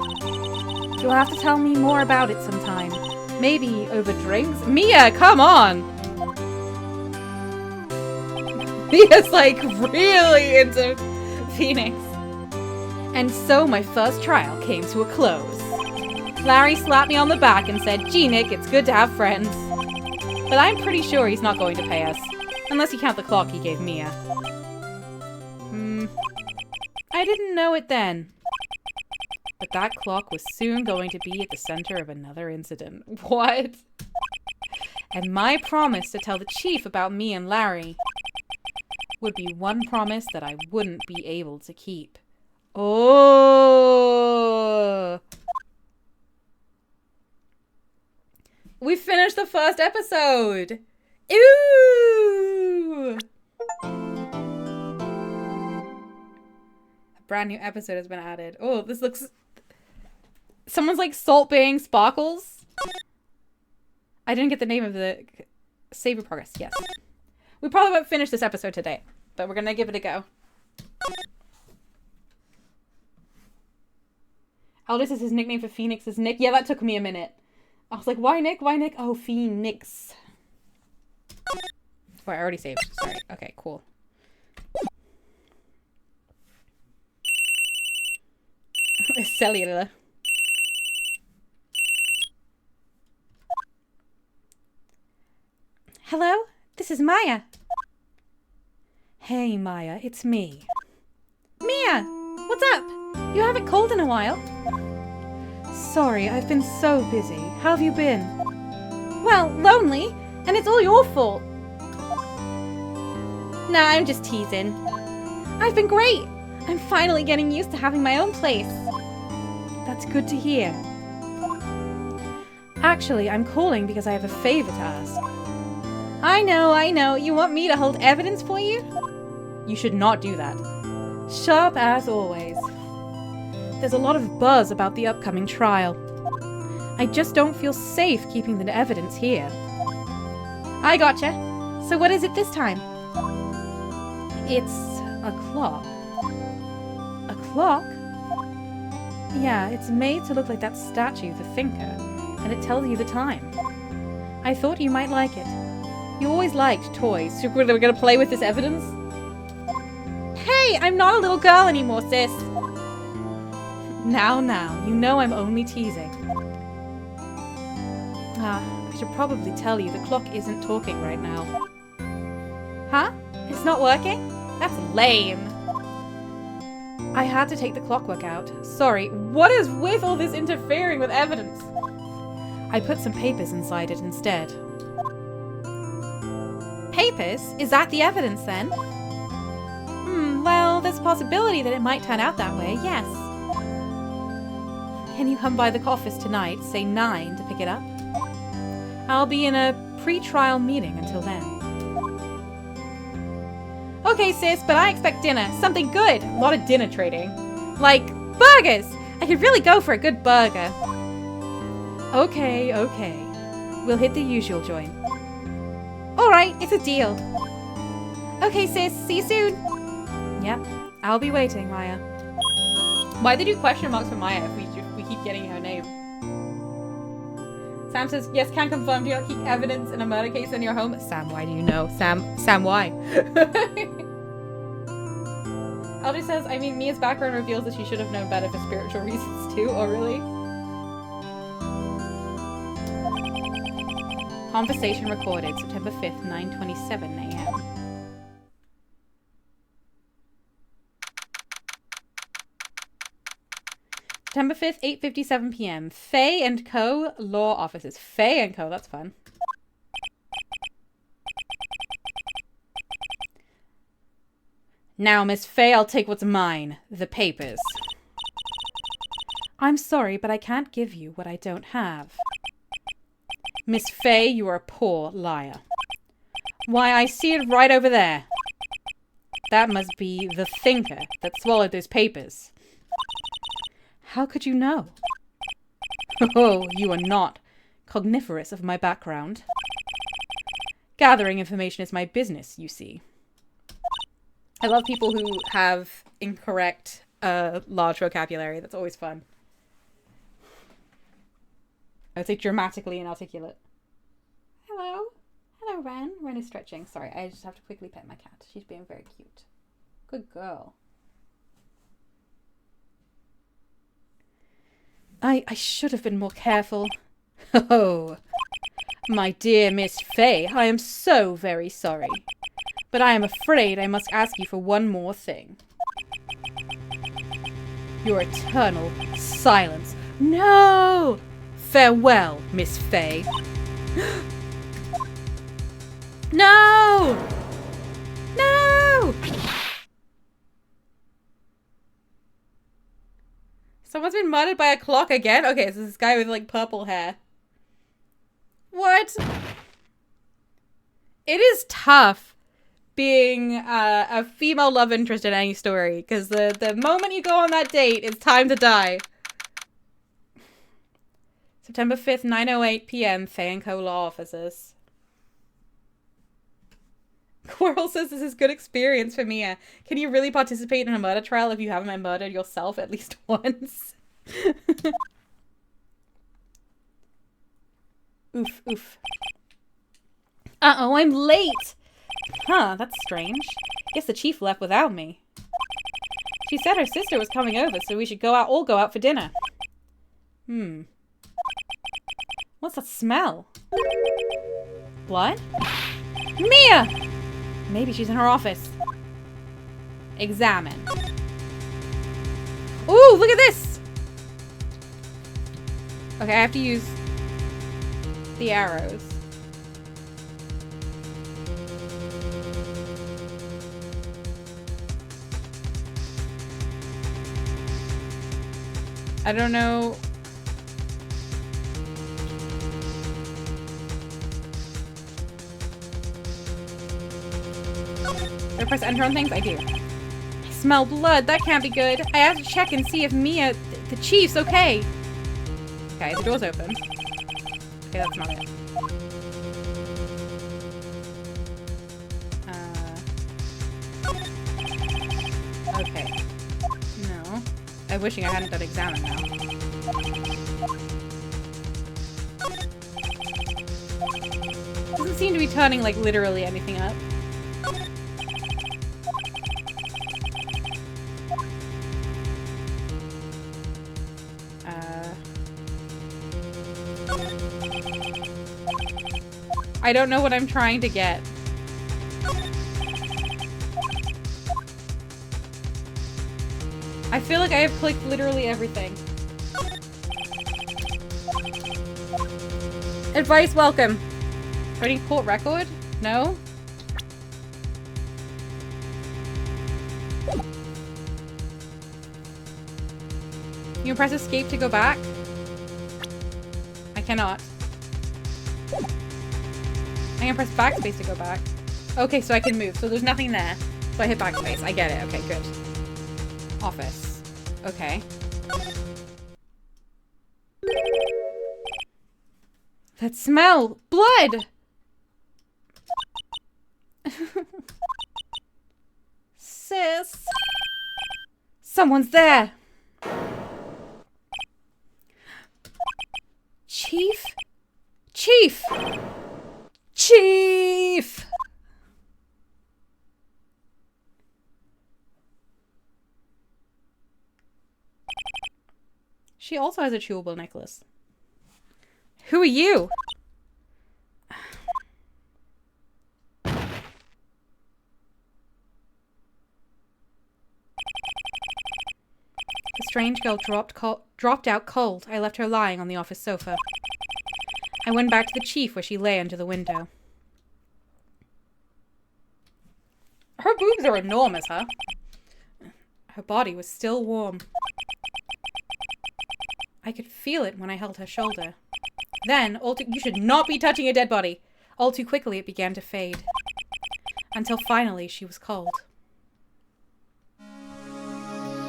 Speaker 1: You'll have to tell me more about it sometime. Maybe over drinks? Mia, come on! Mia's like really into Phoenix. And so my first trial came to a close. Larry slapped me on the back and said, "Gee, Nick, it's good to have friends." But I'm pretty sure he's not going to pay us. Unless you count the clock he gave Mia. I didn't know it then. But that clock was soon going to be at the center of another incident. What? And my promise to tell the chief about me and Larry would be one promise that I wouldn't be able to keep. Oh! We finished the first episode! Ooh! A brand new episode has been added. Oh, this looks... Someone's like Salt Baying Sparkles. I didn't get the name of the... Save your progress, yes. We probably won't finish this episode today, but we're gonna give it a go. Aldous is his nickname for Phoenix is Nick. Yeah, that took me a minute. I was like, why Nick? Why Nick? Oh, Phoenix. Oh, I already saved. Sorry. Okay, cool. Cellular. Hello? This is Maya. Hey, Maya. It's me. Mia! What's up? You haven't called in a while. Sorry, I've been so busy. How have you been? Well, lonely. And it's all your fault. Nah, I'm just teasing. I've been great. I'm finally getting used to having my own place. That's good to hear. Actually, I'm calling because I have a favor to ask. I know. You want me to hold evidence for you? You should not do that. Sharp as always. There's a lot of buzz about the upcoming trial. I just don't feel safe keeping the evidence here. I gotcha. So what is it this time? It's a clock. A clock? Yeah, it's made to look like that statue, the Thinker, and it tells you the time. I thought you might like it. You always liked toys. So we're gonna play with this evidence? Hey, I'm not a little girl anymore, sis. Now, you know I'm only teasing. I should probably tell you the clock isn't talking right now. Huh? It's not working? That's lame. I had to take the clockwork out. Sorry, what is with all this interfering with evidence? I put some papers inside it instead. Papers? Is that the evidence then? Well, there's a possibility that it might turn out that way, yes. Can you come by the office tonight, say 9, to pick it up? I'll be in a pre-trial meeting until then. Okay, sis, but I expect dinner. Something good. A lot of dinner trading. Like, burgers! I could really go for a good burger. Okay. We'll hit the usual joint. Alright, it's a deal. Okay, sis, see you soon. Yep, I'll be waiting, Maya. Why they do question marks for Maya if we keep getting her name? Sam says, yes, can confirm. Do you not keep evidence in a murder case in your home? Sam, why do you know? Sam, why? Elder says, I mean, Mia's background reveals that she should have known better for spiritual reasons too. Oh, really? Conversation recorded September 5th, 9:27 a.m. September 5th, 8:57 p.m. Faye and Co. Law Offices. Faye and Co. That's fun. Now, Miss Faye, I'll take what's mine. The papers. I'm sorry, but I can't give you what I don't have. Miss Faye, you are a poor liar. Why, I see it right over there. That must be the Thinker that swallowed those papers. How could you know? Oh, you are not cogniferous of my background. Gathering information is my business, you see. I love people who have incorrect, large vocabulary. That's always fun. I would say dramatically inarticulate. Hello. Hello, Ren. Ren is stretching. Sorry, I just have to quickly pet my cat. She's being very cute. Good girl. I should have been more careful. Oh. My dear Miss Fay, I am so very sorry. But I am afraid I must ask you for one more thing. Your eternal silence. No! Farewell, Miss Fay. No! No! Someone's been murdered by a clock again? Okay, so this guy with like purple hair. What? It is tough being a female love interest in any story, because the moment you go on that date, it's time to die. September 5th, 9:08 p.m. Fay & Co. Law Offices. Quarrel says this is good experience for Mia. Can you really participate in a murder trial if you haven't been murdered yourself at least once? Oof, oof. Uh-oh, I'm late! Huh, that's strange. Guess the chief left without me. She said her sister was coming over, so we should all go out for dinner. What's that smell? Blood? Mia! Maybe she's in her office. Examine. Ooh, look at this! Okay, I have to use the arrows. I don't know. Do I press enter on things? I do. I smell blood. That can't be good. I have to check and see if Mia, the chief's okay. Okay, the door's open. Okay, that's not it. Okay. No. I'm wishing I hadn't done examine now. Doesn't seem to be turning, like, literally anything up. I don't know what I'm trying to get. I feel like I have clicked literally everything. Advice welcome. Ready court record? No? You can press escape to go back? I cannot. I can press backspace to go back. Okay, so I can move. So there's nothing there. So I hit backspace. I get it. Okay, good. Office. Okay. That smell! Blood! Sis. Someone's there! Chief? Chief! Chief! She also has a chewable necklace. Who are you? The strange girl dropped out cold. I left her lying on the office sofa. I went back to the chief where she lay under the window. Her boobs are enormous, huh? Her body was still warm. I could feel it when I held her shoulder. Then, you should not be touching a dead body. All too quickly, it began to fade. Until finally, she was cold.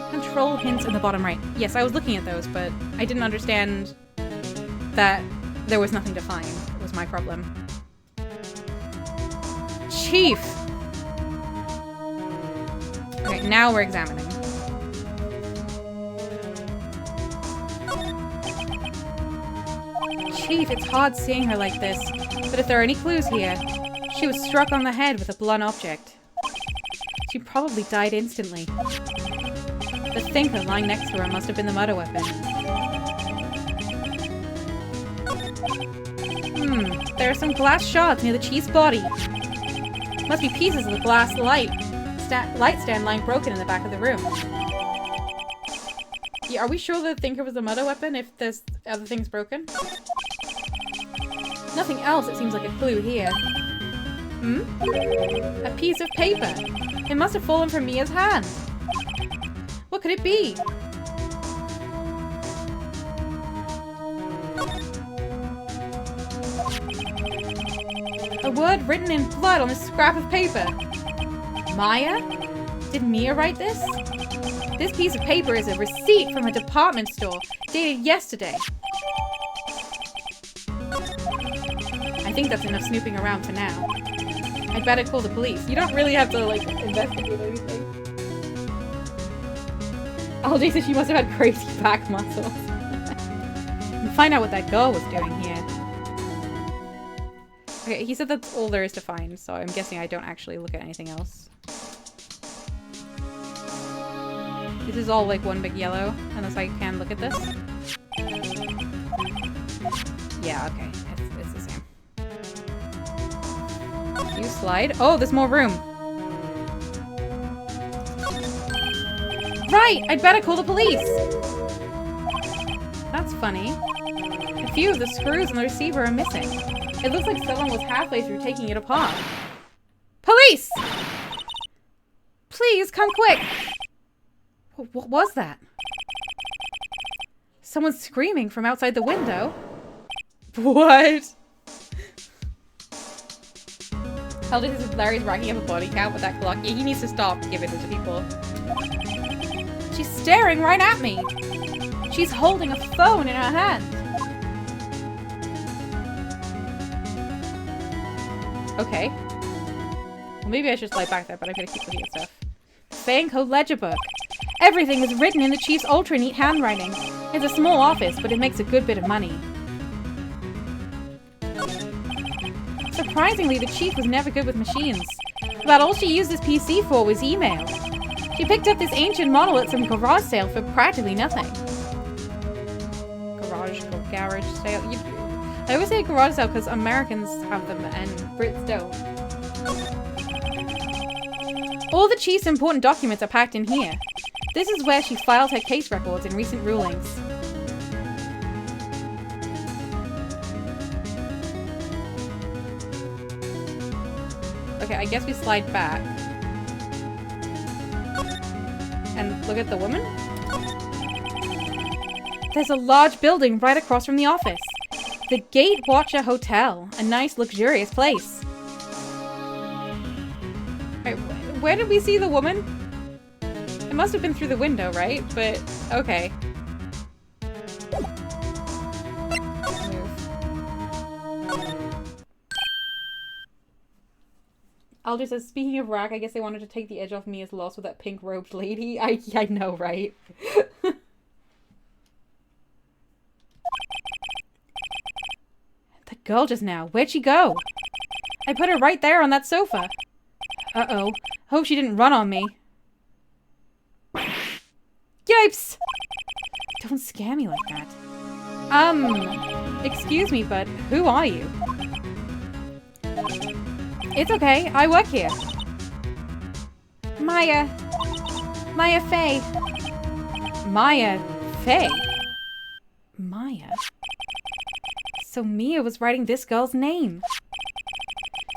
Speaker 1: Control hints in the bottom right. Yes, I was looking at those, but I didn't understand that there was nothing to find. It was my problem. Chief! Okay, now we're examining. Chief, it's hard seeing her like this, but if there are any clues here, she was struck on the head with a blunt object. She probably died instantly. The thinker lying next to her must have been the murder weapon. There are some glass shards near the chief's body. Must be pieces of the glass light stand lying broken in the back of the room. Yeah, are we sure the thinker was the murder weapon if there's other things broken? Nothing else, it seems like a clue here. A piece of paper. It must have fallen from Mia's hand. What could it be? A word written in blood on a scrap of paper. Maya? Did Mia write this? This piece of paper is a receipt from a department store, dated yesterday. I think that's enough snooping around for now. I'd better call the police. You don't really have to, like, investigate anything. LJ said she must have had crazy back muscles. And find out what that girl was doing here. Okay, he said that's all there is to find, so I'm guessing I don't actually look at anything else. This is all like one big yellow, unless I can look at this. Yeah, okay. It's the same. You slide. Oh, there's more room. Right! I'd better call the police! That's funny. A few of the screws on the receiver are missing. It looks like someone was halfway through taking it apart. Police! Please, come quick! What was that? Someone's screaming from outside the window. What? LJ says Larry's racking up a body count with that clock. Yeah, he needs to stop giving it to people. She's staring right at me. She's holding a phone in her hand. Okay. Well, maybe I should slide back there, but I'm gonna keep looking at stuff. Fang Code Ledger Book. Everything is written in the chief's ultra-neat handwriting. It's a small office, but it makes a good bit of money. Surprisingly, the chief was never good with machines. About all she used his PC for was email. She picked up this ancient model at some garage sale for practically nothing. Garage sale. I always say garage sale because Americans have them and Brits don't. All the chief's important documents are packed in here. This is where she filed her case records and recent rulings. Okay, I guess we slide back. And look at the woman? There's a large building right across from the office. The Gate Watcher Hotel. A nice, luxurious place. Alright, where did we see the woman? It must have been through the window, right? But, okay. Alder says, speaking of rack, I guess they wanted to take the edge off Mia's loss with that pink-robed lady. I know, right? That girl just now. Where'd she go? I put her right there on that sofa. Uh-oh. Hope she didn't run on me. Yipes! Don't scare me like that. Excuse me, but who are you? It's okay, I work here. Maya Fey. Maya Fey? Maya? So Mia was writing this girl's name.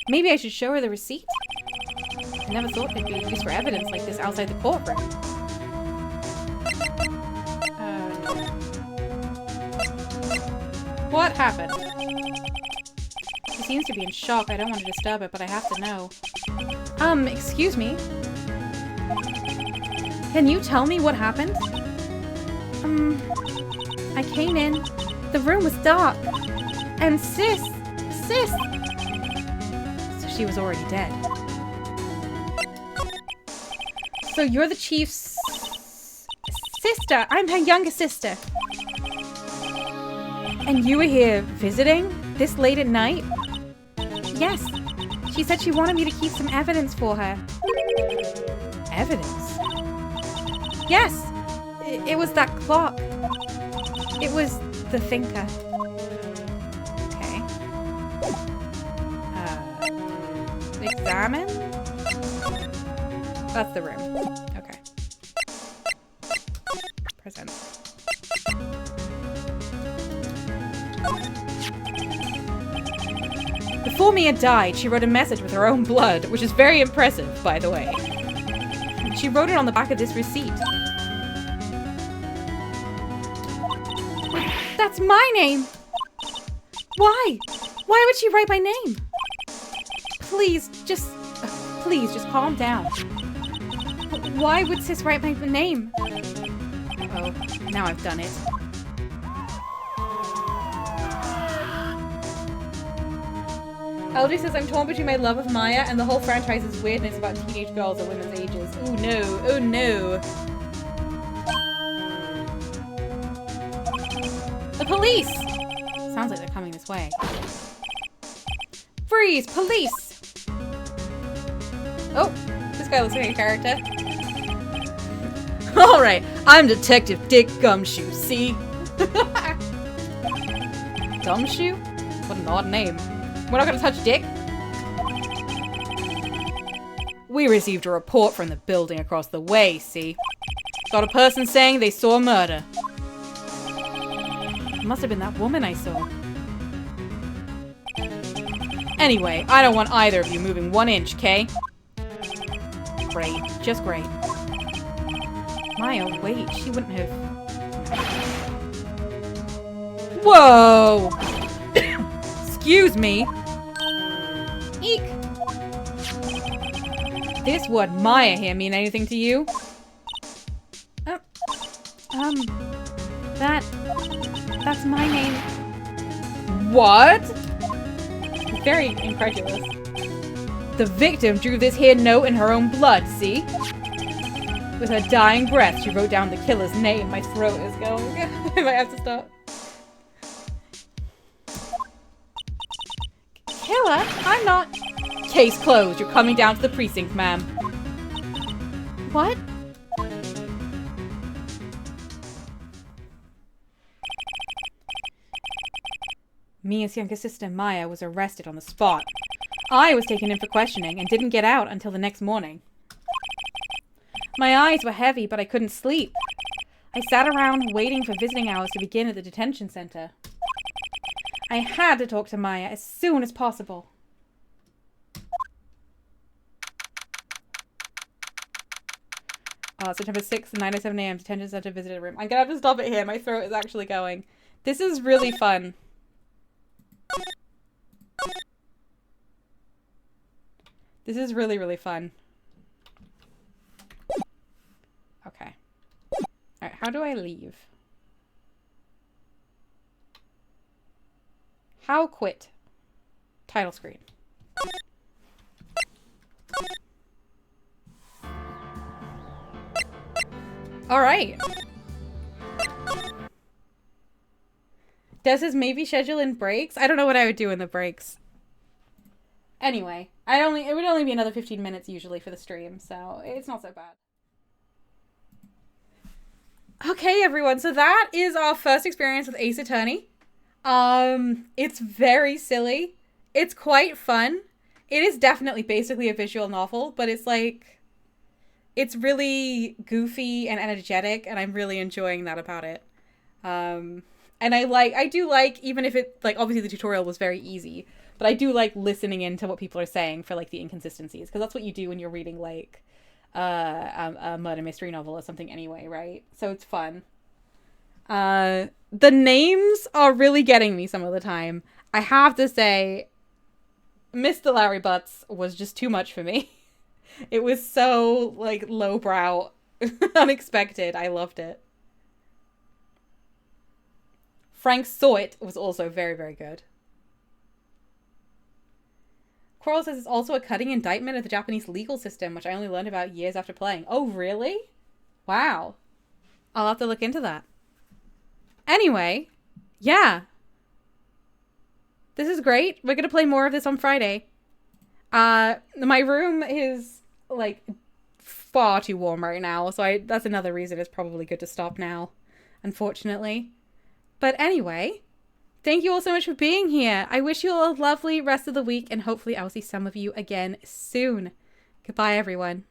Speaker 1: Maybe I should show her the receipt? I never thought they'd be used for evidence like this outside the courtroom. What happened? She seems to be in shock. I don't want to disturb it, but I have to know. Excuse me? Can you tell me what happened? I came in. The room was dark. And sis! So she was already dead. So you're the chief's sister. I'm her younger sister. And you were here visiting this late at night? Yes. She said she wanted me to keep some evidence for her. Evidence? Yes. It was that clock. It was the thinker. Okay. Examine? That's the room. Okay. Present. Before Mia died, she wrote a message with her own blood, which is very impressive, by the way. She wrote it on the back of this receipt. That's my name! Why? Why would she write my name? Please, just calm down. Why would Sis write my name? Oh, now I've done it. LJ says, I'm torn between my love of Maya and the whole franchise's weirdness about teenage girls at women's ages. Oh no, oh no. The police! Sounds like they're coming this way. Freeze! Police! Oh, this guy looks like a character.
Speaker 2: Alright, I'm Detective Dick Gumshoe, see?
Speaker 1: Gumshoe? What an odd name. We're not gonna touch Dick?
Speaker 2: We received a report from the building across the way, see? Got a person saying they saw a murder.
Speaker 1: It must have been that woman I saw.
Speaker 2: Anyway, I don't want either of you moving 1 inch, okay?
Speaker 1: Great. Just great. Maya, wait. She wouldn't have...
Speaker 2: Whoa! Excuse me.
Speaker 1: Eek!
Speaker 2: This word Maya here mean anything to you?
Speaker 1: That's my name.
Speaker 2: What?
Speaker 1: Very incredulous.
Speaker 2: The victim drew this here note in her own blood, see? With her dying breath, she wrote down the killer's name.
Speaker 1: My throat is going. I might have to stop. Killer? I'm not...
Speaker 2: Case closed. You're coming down to the precinct, ma'am.
Speaker 1: What?
Speaker 2: Mia's younger sister, Maya, was arrested on the spot. I was taken in for questioning and didn't get out until the next morning. My eyes were heavy, but I couldn't sleep. I sat around waiting for visiting hours to begin at the detention center. I had to talk to Maya as soon as possible.
Speaker 1: September 6th, 9:07 a.m. Detention center visitor room. I'm gonna have to stop it here. My throat is actually going. This is really fun. This is really, really fun. Okay. Alright, how do I leave? How quit? Title screen. Alright. Does his maybe schedule in breaks? I don't know what I would do in the breaks. Anyway, it would only be another 15 minutes usually for the stream, so it's not so bad. Okay, everyone, so that is our first experience with Ace Attorney. It's very silly. It's quite fun. It is definitely basically a visual novel, but it's like, it's really goofy and energetic, and I'm really enjoying that about it. And I do like, even if it, like, obviously the tutorial was very easy, but I do like listening into what people are saying for, like, the inconsistencies, because that's what you do when you're reading, like, a murder mystery novel or something anyway, right? So it's fun. The names are really getting me some of the time. I have to say, Mr. Larry Butz was just too much for me. It was so, like, lowbrow, unexpected. I loved it. Frank Soit was also very, very good. Coral says it's also a cutting indictment of the Japanese legal system, which I only learned about years after playing. Oh, really? Wow. I'll have to look into that. Anyway, yeah. This is great. We're going to play more of this on Friday. My room is, like, far too warm right now, so that's another reason it's probably good to stop now, unfortunately. But anyway, Thank you all so much for being here. I wish you all a lovely rest of the week, and hopefully I'll see some of you again soon. Goodbye, everyone.